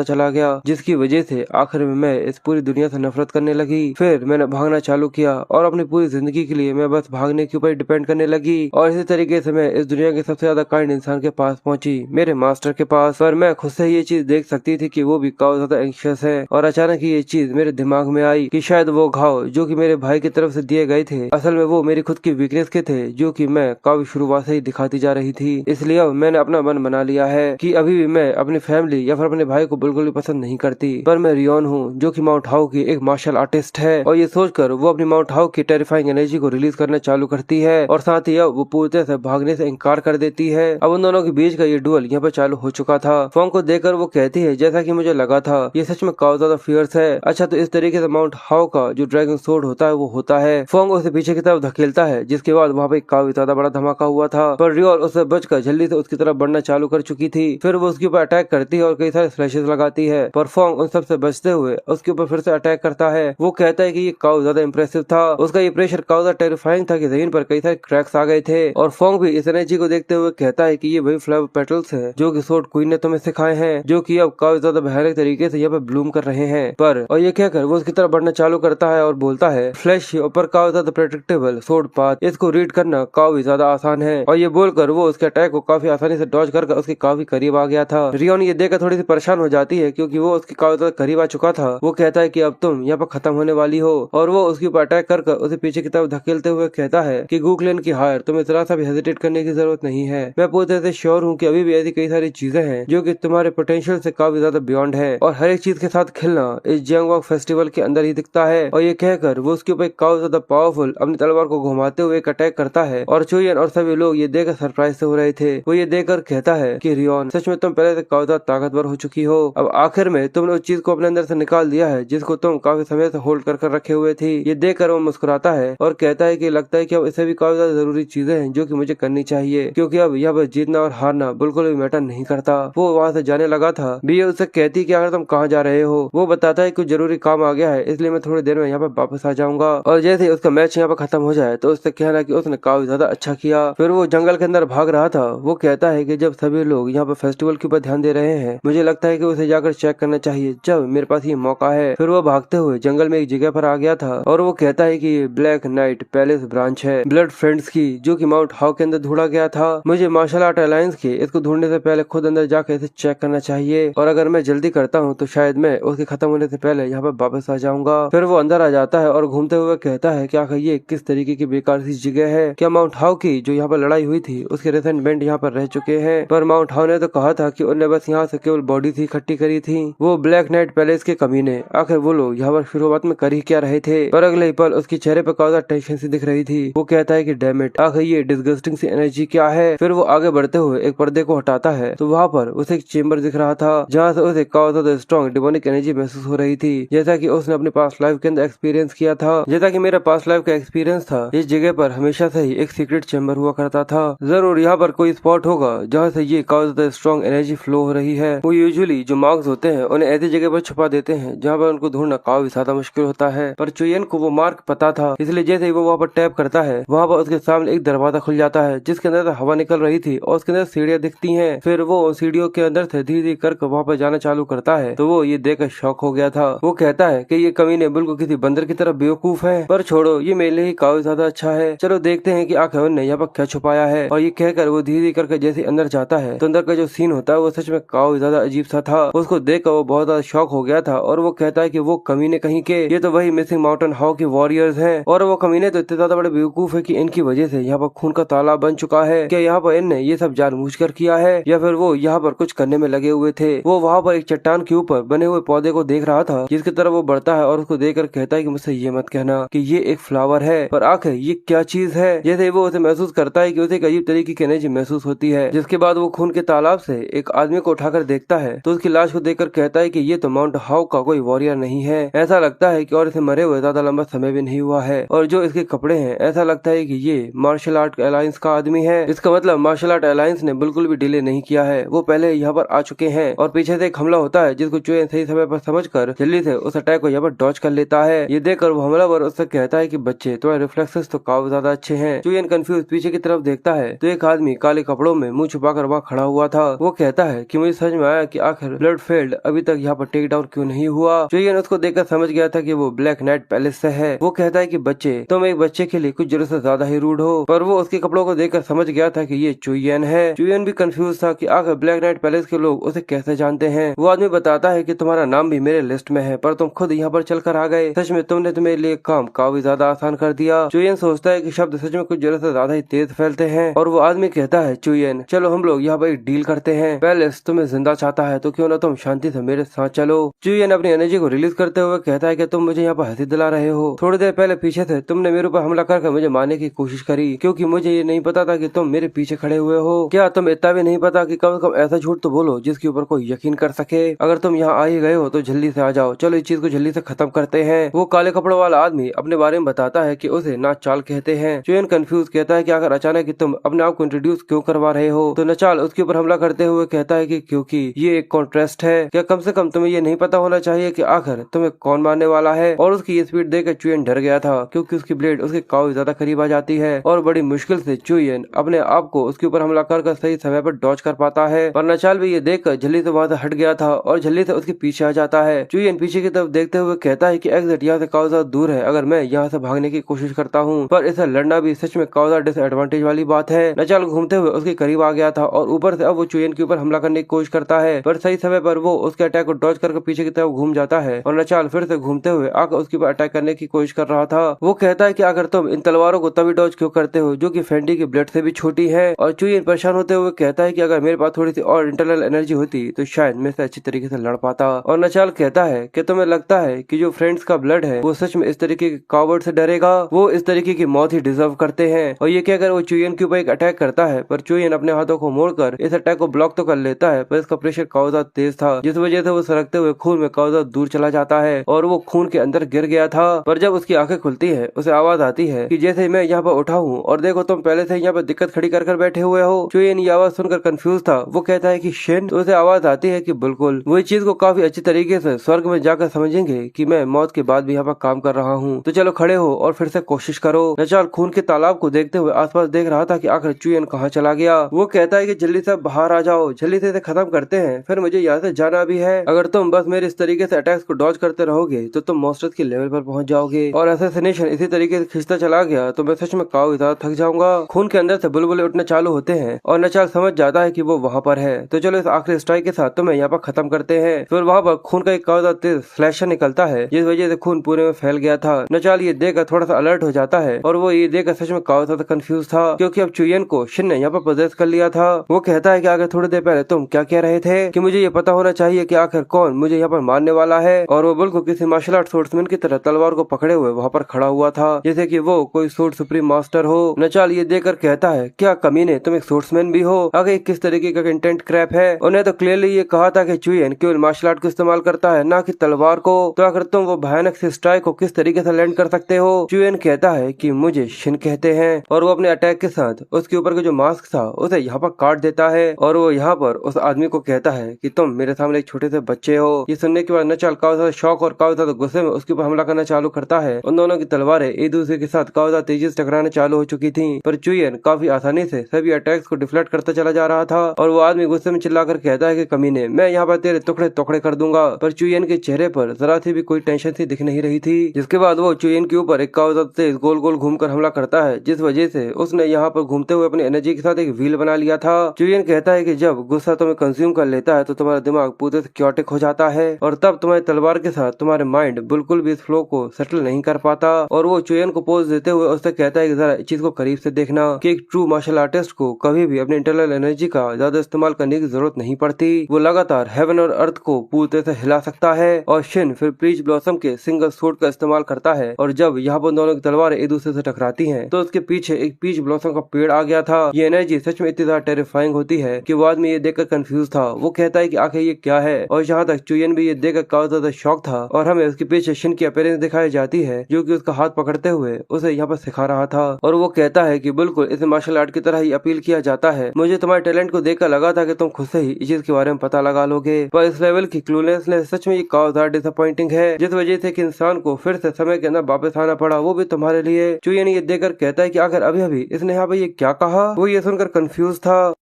चला गया, जिसकी वजह से आखिर में मैं इस पूरी दुनिया से नफरत करने लगी। फिर मैंने भागना चालू किया और अपनी पूरी जिंदगी के लिए मैं बस भागने के ऊपर डिपेंड करने लगी। और इसी तरीके से मैं इस दुनिया के सबसे ज्यादा काइंड इंसान के पास पहुंची, मेरे मास्टर के पास। पर मैं खुद से ये चीज देख सकती थी कि वो भी काफी ज्यादा एंग्शियस है। और अचानक ये चीज मेरे दिमाग में आई कि शायद वो घाव जो कि मेरे भाई की तरफ से दिए गए थे असल में वो मेरी खुद की वीकनेस के थे, जो कि मैं काफी शुरुआत से ही दिखाती जा रही थी। इसलिए अब मैंने अपना मन बना लिया है कि अभी भी मैं अपनी फैमिली या फिर अपने भाई को बिल्कुल भी पसंद नहीं करती, पर मैं रियोन हूँ जो कि माउंट हाउ की एक मार्शल आर्टिस्ट है। और ये सोचकर वो अपनी माउंट हाउ की टेरिफाइंग एनर्जी को रिलीज करना चालू करती है और साथ ही अब वो पूरी तरह से भागने से इनकार कर देती है। अब उन दोनों के बीच का ये डुअल यहाँ पर चालू हो चुका था। फोंग को देखकर वो कहती है, जैसा कि मुझे लगा था ये सच में काफी ज्यादा फियर्स है। अच्छा, तो इस तरीके से माउंट हाउ का जो ड्रैगन सोर्ड होता है वो होता है। फोंग उसे पीछे की तरफ धकेलता है, जिसके बाद वहाँ पे काफी ज्यादा बड़ा धमाका हुआ था, पर रियोन उससे बचकर जल्दी से उसकी तरफ बढ़ना चालू कर चुकी थी। फिर वो उसके ऊपर अटैक करती है और कई सारे स्लैशेस लगाती है, पर फोंग उन सबसे बचते हुए उसके ऊपर फिर से अटैक करता है। वो कहता है कि ये काफी ज्यादा इंप्रेसिव था, उसका ये प्रेशर काफी ज्यादा टेरिफाइंग था कि जमीन पर कई सारे क्रैक्स आ गए थे। और फोंग भी इस एनर्जी को देखते हुए कहता है कि ये वही फ्लावर पेटल्स है जो कि स्वॉर्ड क्वीन ने तुम्हें सिखाए हैं, जो कि अब काफी ज्यादा भयानक तरीके से यहाँ पे ब्लूम कर रहे हैं। पर और ये कहकर वो उसकी तरफ बढ़ना चालू करता है और बोलता है, फ्लैश ऊपर काफी ज्यादा प्रेडिक्टेबल स्वॉर्ड पाथ, इसको रीड करना काफी ज्यादा आसान है। और ये बोलकर वो उसके अटैक को काफी आसानी से डॉज कर उसके काफी करीब आ गया था। रियोन ये देखकर थोड़ी सी परेशान हो जाती है क्योंकि वो उसके काफी ज्यादा करीब आ चुका था। वो कहता है कि अब तुम यहाँ पर खत्म होने वाली हो, और वो उसके ऊपर अटैक कर उसे पीछे की तरफ धकेलते हुए कहता है कि गूक्लेन की हायर, तुम्हें जरा सा भी हेजिटेट करने की जरूरत नहीं है। मैं पूरी तरह से श्योर हूँ कि अभी भी ऐसी कई सारी चीजें हैं जो कि तुम्हारे पोटेंशियल से काफी ज्यादा बियॉन्ड है, और हर एक चीज के साथ खेलना इस जियांगवॉक फेस्टिवल के अंदर ही दिखता है। और ये कहकर वो उसके ऊपर काफी ज्यादा पावरफुल अपनी तलवार को घुमाते हुए एक अटैक करता है। और चुयन और सभी लोग ये देखकर सरप्राइज से हो रहे थे। वो ये देखकर कहता है कि रियोन, सच में तुम पहले से काफी ज्यादा ताकतवर हो चुकी हो, अब आखिर में तुमने उस चीज को अपने अंदर से निकाल दिया है जिसको तुम काफी समय से होल्ड कर रखे हुए थी। ये देखकर वो मुस्कुराता है और कहता है कि लगता है कि अब इसे भी काफी ज्यादा जरूरी चीजें हैं जो कि मुझे करनी चाहिए, क्योंकि अब यहाँ पर जीतना और हारना बिल्कुल भी मैटर नहीं करता। वो वहाँ से जाने लगा था। बी उससे कहती कि अगर तुम कहाँ जा रहे हो। वो बताता है कुछ जरूरी काम आ गया है, इसलिए मैं थोड़ी देर में यहाँ पर वापस आ जाऊंगा। और जैसे ही उसका मैच यहाँ पर खत्म हो जाए तो उससे कहना कि उसने काफी ज्यादा अच्छा किया। फिर वो जंगल के अंदर भाग रहा था। वो कहता है कि जब सभी लोग यहाँ पर फेस्टिवल के ऊपर ध्यान दे रहे हैं, मुझे लगता है कि उसे जाकर चेक करना चाहिए जब मेरे पास ये मौका है। फिर वो भागते हुए जंगल में एक जगह पर आ गया था और वो कहता है कि ये ब्लैक नाइट पैलेस ब्रांच है ब्लड फ्रेंड्स की, जो कि माउंट हाउ के अंदर ढूंढा गया था। मुझे मार्शल आर्ट अलायंस के इसको ढूंढने से पहले खुद अंदर जाकर इसे चेक करना चाहिए, और अगर मैं जल्दी करता हूँ तो शायद मैं उसके खत्म होने से पहले यहाँ पर वापस आ जाऊंगा। फिर वो अंदर आ जाता है और घूमते हुए कहता है कि आखिर ये किस तरीके की बेकार सी जगह है। क्या माउंट हाउ की जो यहाँ पर लड़ाई हुई थी उसके रिसेंटमेंट यहाँ पर रह चुके हैं, पर माउंट हाउ ने तो कहा था कि उन्होंने बस यहाँ से केवल बॉडी थी इकट्ठी करी थी। वो ब्लैक नाइट पैलेस के कमीने, आखिर वो लोग यहाँ पर शुरुआत में कर ही क्या रहे थे। पर अगले ही पल उसके चेहरे पर काफी टेंशन सी दिख रही थी। वो कहता है कि डैम इट, आखिर ये डिस्गस्टिंग सी एनर्जी क्या है। फिर वो आगे बढ़ते हुए एक पर्दे को हटाता है तो वहाँ पर उसे एक चेम्बर दिख रहा था जहाँ से उसे काफी ज्यादा स्ट्रॉन्ग डिमोनिक एनर्जी महसूस हो रही थी, जैसा कि उसने अपने पास्ट लाइफ के अंदर एक्सपीरियंस किया था। जैसा कि मेरा पास्ट लाइफ का एक्सपीरियंस था, इस जगह पर हमेशा से ही एक सीक्रेट चेम्बर हुआ करता था। जरूर यहाँ पर कोई स्पॉट होगा जहाँ से ये काफी ज्यादा स्ट्रॉन्ग एनर्जी फ्लो हो रही है। वो यूजुअली जो मार्क्स होते हैं उन्हें ऐसी जगह पर छुपा देते हैं जहाँ पर उनको ढूंढना काफी ज्यादा मुश्किल होता है। पर चुयन को वो मार्क पता था, इसलिए जैसे ही वो वहाँ पर टैप करता है, वहाँ पर उसके सामने एक दरवाजा खुल जाता है जिसके अंदर से हवा निकल रही थी और उसके अंदर सीढ़ियाँ दिखती हैं। फिर वो सीढ़ियों के अंदर से धीरे धीरे करके वहाँ पर जाना चालू करता है तो वो ये देखकर शॉक हो गया था। वो कहता है कि ये कमीने बिल्कुल किसी बंदर की तरह बेवकूफ है, पर छोड़ो, ये मेरे लिए काफी ज्यादा अच्छा है। चलो देखते हैं कि आखिर उन्होंने यहाँ पर क्या छुपाया है। और ये कहकर वो धीरे धीरे करके जैसे अंदर जाता है तो अंदर का जो सीन होता है वो सच में काफी ज्यादा अजीब सा था। उसको देखकर वो बहुत ज्यादा शॉक हो गया था और वो कहता है कि वो कमीने कहीं के, ये तो वही मिसिंग माउंटेन हाउ के वॉरियर्स हैं। और वो कमीने तो इतने ज्यादा बड़े बेवकूफ है कि इनकी वजह से यहाँ पर खून का तालाब बन चुका है। क्या यहाँ पर इनने ये सब जानबूझकर किया है या फिर वो यहाँ पर कुछ करने में लगे हुए थे। वो वहाँ पर एक चट्टान के ऊपर बने हुए पौधे को देख रहा था जिसकी तरफ वो बढ़ता है और उसको देखकर कहता है कि मुझसे ये मत कहना कि ये एक फ्लावर है, पर आखिर ये क्या चीज है। जैसे वो उसे महसूस करता है कि उसे एक अजीब तरीके की एनर्जी महसूस होती है। जिसके बाद वो खून के तालाब से एक आदमी को उठाकर देखता है तो उसकी लाश को देखकर कहता है कि ये तो माउंट हाउ का कोई वॉरियर नहीं है। ऐसा लगता है कि और इसे मरे हुए ज्यादा लंबा समय भी नहीं हुआ है। और जो इसके कपड़े हैं, ऐसा लगता है कि ये मार्शल आर्ट अलायंस का आदमी है। इसका मतलब मार्शल आर्ट अलायंस ने बिल्कुल भी डिले नहीं किया है, वो पहले यहाँ पर आ चुके हैं। और पीछे से एक हमला होता है जिसको चुयन सही समय पर समझकर जल्दी से उस अटैक को यहाँ पर डॉज कर लेता है। ये देखकर वो हमलावर उससे कहता है कि बच्चे, तुम्हारे रिफ्लेक्सेस तो काफी ज्यादा अच्छे हैं। चुयन कंफ्यूज पीछे की तरफ देखता है तो एक आदमी काले कपड़ों में मुंह छुपाकर वहाँ खड़ा हुआ था। वो कहता है कि मुझे समझ में आया कि आखिर ब्लड फील्ड अभी तक यहाँ पर टेक डाउन क्यों नहीं हुआ। चुयन उसको देखकर समझ गया था कि वो ब्लैक नाइट पैलेस से है। वो कहता है कि बच्चे, तुम एक बच्चे के लिए कुछ जरूरत से ज्यादा ही रूड हो। पर वो उसके कपड़ों को देखकर समझ गया था कि ये चुयन है। चुयन भी कंफ्यूज था कि आखिर ब्लैक नाइट पैलेस के लोग उसे कैसे जानते हैं। वो आदमी बताता है कि तुम्हारा नाम भी मेरे लिस्ट में है, पर तुम खुद यहाँ पर चलकर आ गए। सच में तुमने तुम्हें लिए काम काफी ज्यादा आसान कर दिया। चुयन सोचता है कि शब्द सच में कुछ जरूरत से ज्यादा ही तेज फैलते हैं। और वो आदमी कहता है, चुयन, चलो हम लोग यहाँ पर एक डील करते हैं। पैलेस तुम्हें जिंदा चाहता है तो क्यों ना तुम शांति से मेरे साथ चलो। चुयन अपनी एनर्जी को रिलीज करते हुए कहता है कि तुम मुझे यहाँ पर हंसी दिला रहे हो। थोड़ी देर पहले पीछे से तुमने मेरे ऊपर हमला करके मुझे मारने की कोशिश करी, क्योंकि मुझे ये नहीं पता था कि तुम मेरे पीछे खड़े हुए हो। क्या तुम इतना भी नहीं पता कि कम से कम ऐसा झूठ तो बोलो जिसके ऊपर कोई यकीन कर सके। अगर तुम यहाँ आ ही गए हो तो जल्दी से आ जाओ, चलो इस चीज को जल्दी से खत्म करते हैं। वो काले कपड़ों वाला आदमी अपने बारे में बताता है कि उसे नाच चाल कहते हैं। चुयन कंफ्यूज कहता है कि आखिर अचानक तुम अपने आप को इंट्रोड्यूस क्यों करवा रहे हो। तो नचाल उसके ऊपर हमला करते हुए कहता है कि क्योंकि ये एक कॉन्ट्रास्ट है, क्या कम से कम तुम्हें ये नहीं पता होना चाहिए कि आखिर तुम्हें कौन मारने वाला है। और उसकी ये स्पीड देखकर चुयन डर गया था क्योंकि उसकी ब्लेड उसके काफी ज्यादा करीब आ जाती है और बड़ी मुश्किल से चुयन अपने आप को उसके ऊपर हमला कर सही समय पर डॉज कर पाता है। और नचाल भी ये देखकर झल्ली से वहां से हट गया था और झल्ली से उसके पीछे आ जाता है। चुयन पीछे की तरफ देखते हुए कहता है कि एग्जिट यहाँ से काफी ज्यादा दूर है, अगर मैं यहाँ से भागने की कोशिश करता हूँ पर इसे लड़ना भी सच में काफी ज्यादा डिसएडवांटेज वाली बात है। नचाल घूमते हुए उसके करीब आ गया था और ऊपर से अब वो चुयन के ऊपर हमला करने की कोशिश करता है पर सही समय पर वो उसके अटैक को डॉज करके पीछे की तरफ घूम जाता है और नचाल फिर से घूमते हुए आकर उसके ऊपर अटैक करने की कोशिश कर रहा था। वो कहता है कि अगर तुम इन तलवारों को तभी डॉज क्यों करते हो जो कि फेंडी की ब्लेड से भी छोटी है। और चुयन परेशान होते हुए कहता है कि अगर मेरे पास थोड़ी सी और इंटरनल एनर्जी होती तो शायद मैं इसे अच्छी तरीके से लड़ पाता। और नचाल कहता है कि तुम्हें लगता है कि जो फ्रेंड्स का ब्लड है वो सच में इस तरीके के कावर्ड से डरेगा, वो इस तरीके की मौत ही डिजर्व करते हैं। और ये कहकर वो चुयन के ऊपर एक अटैक करता है पर चुयन अपने हाथों को मोड़कर इस अटैक को ब्लॉक तो कर लेता है पर इसका प्रेशर काफी ज्यादा तेज था जिस वजह से वो सरकते हुए खून में काफी ज्यादा दूर चला जाता है और वो खून के अंदर गिर गया था। पर जब उसकी आंखें खुलती है उसे आवाज आती है कि जैसे मैं यहाँ पर उठा हूँ और देखो तुम पहले से यहाँ पर दिक्कत खड़ी कर बैठे हुए हो। चुयन ये आवाज सुनकर कंफ्यूज था। वो कहता है कि शिन। तो उसे आवाज आती है कि बिल्कुल वही चीज को काफी अच्छी तरीके से स्वर्ग में जाकर समझेंगे कि मैं मौत के बाद भी यहाँ पर काम कर रहा हूँ, तो चलो खड़े हो और फिर से कोशिश करो। नचाल खून के तालाब को देखते हुए आसपास देख रहा था कि आखिर चुयन कहाँ चला गया। वो कहता है कि जल्दी से बाहर आ जाओ, जल्दी से इसे खत्म करते हैं, फिर मुझे यहाँ से जाना भी है। अगर तुम बस मेरे इस तरीके से अटैक्स को डॉज करते रहोगे तो तुम मॉन्स्टर्स के लेवल पर पहुंच जाओगे और असैसिनेशन इसी तरीके से खिंचता चला गया तो मैं सच में काफी ज्यादा थक जाऊंगा। खून के अंदर से बुलबुले उठने चालू होते हैं और नचाल समझ जाता है कि वो वहाँ पर है। तो चलो इस आखिरी स्ट्राइक के साथ तुम्हें यहाँ पर खत्म करते हैं। फिर वहाँ पर खून का एक काफी ज्यादा तेज फ्लैशर निकलता है जिस वजह से खून पूरे में फैल गया था। नचाल ये देखकर थोड़ा सा अलर्ट हो जाता है और वो ये देखकर सच में काफी ज्यादा कंफ्यूज था क्योंकि अब चुयन को शिन ने यहाँ पर पोजेस कर लिया था। वो कहता है कि आखिर थोड़ी देर पहले तुम क्या कह रहे थे कि मुझे ये पता होना चाहिए कि आखिर कौन मुझे यहाँ पर मारने वाला है। और वो बिल्कुल किसी मार्शल आर्ट सोर्ट्समैन की तरह तलवार को पकड़े हुए वहाँ पर खड़ा हुआ था जैसे कि वो कोई सोर्ट सुप्रीम मास्टर हो। नचाल ये देखकर कहता है क्या कमीने तुम एक सोर्ट्समैन भी हो, आगे किस तरीके का इंटेंट क्रैप है। उन्हें तो क्लियरली ये कहा था कि चुयन केवल मार्शल आर्ट को इस्तेमाल करता है ना कि तलवार को, तो आखिर तुम वो भयानक से स्ट्राइक को किस तरीके से लैंड कर सकते हो। चुयन कहता है कि मुझे शिन कहते हैं और वो अपने अटैक के साथ उसके ऊपर का जो मास्क था उसे यहाँ पर काट देता है और वो यहाँ पर उस आदमी को कहता है कि तुम मेरे सामने एक छोटे से बच्चे हो। ये सुनने के बाद नचाल काफी ज्यादा शौक और काफी ज्यादा गुस्से में उसके ऊपर हमला करना चालू करता है। उन दोनों की तलवारें एक दूसरे के साथ काफी ज्यादा तेजी से टकराने चालू हो चुकी थी पर चुयन काफी आसानी से सभी अटैक्स को डिफ्लेक्ट करता चला जा रहा था। और वो आदमी गुस्से में चिल्लाकर कहता है कि कमीने मैं यहाँ पर तेरे टुकड़े टुकड़े कर दूंगा। पर चुयन के चेहरे पर जरा सी भी कोई टेंशन सी दिख नहीं रही थी जिसके बाद वो चुयन के ऊपर एक काफी तेज गोल गोल घूमकर हमला करता है जिस वजह से उसने यहाँ पर घूमते हुए अपनी एनर्जी के साथ एक व्हील बना लिया था। चुयन कहता है कि जब गुस्सा तुम्हें कंज्यूम कर लेता है तो तुम्हारा दिमाग पूरे से क्योटिक हो जाता है और तब तुम्हारी तलवार के साथ तुम्हारे माइंड बिल्कुल भी इस फ्लो को सेटल नहीं कर पाता। और वो चुयन को पोज देते हुए उससे कहता है कि जरा इस चीज को करीब से देखना कि एक ट्रू मार्शल आर्टिस्ट को कभी भी अपने इंटरनल एनर्जी का ज्यादा इस्तेमाल करने की जरूरत नहीं पड़ती। वो लगातार हेवन और अर्थ को पूरी तरह से हिला सकता है। और शिन फिर पीच ब्लॉसम के सिंगल सोर्ड का इस्तेमाल करता है और जब यहाँ पर दोनों की तलवारें एक दूसरे से टकराती हैं तो उसके पीछे एक पीच ब्लॉसम का पेड़ आ गया था। ये एनर्जी सच में इतनी ज्यादा टेरिफाइंग होती है कि वो आदमी ये देखकर कंफ्यूज था। वो कहता है कि आखिर ये क्या है और यहाँ तक चुयन भी ये देखकर काफी ज्यादा शॉक था। और हमें उसके पीछे शिन की अपीयरेंस दिखाई जाती है जो कि उसका हाथ पकड़ते हुए उसे यहाँ पर सिखा रहा था। और वो कहता है कि बिल्कुल इसे मार्शल आर्ट की तरह ही अपील किया जाता है। मुझे तुम्हारे टैलेंट को देखकर लगा था कि तुम खुद से ही इस चीज के बारे में पता लगा लोगे, पर इस लेवल की क्लूनेसनेस सच में ये काफी ज्यादा डिसअपॉइंटिंग है जिस वजह से कि इंसान को फिर से समय के अंदर वापस आना पड़ा, वो भी तुम्हारे लिए। चुयन ये देखकर कहता है कि आखिर अभी अभी इसने यहाँ पे ये क्या कहा। वो ये सुनकर कंफ्यूज था।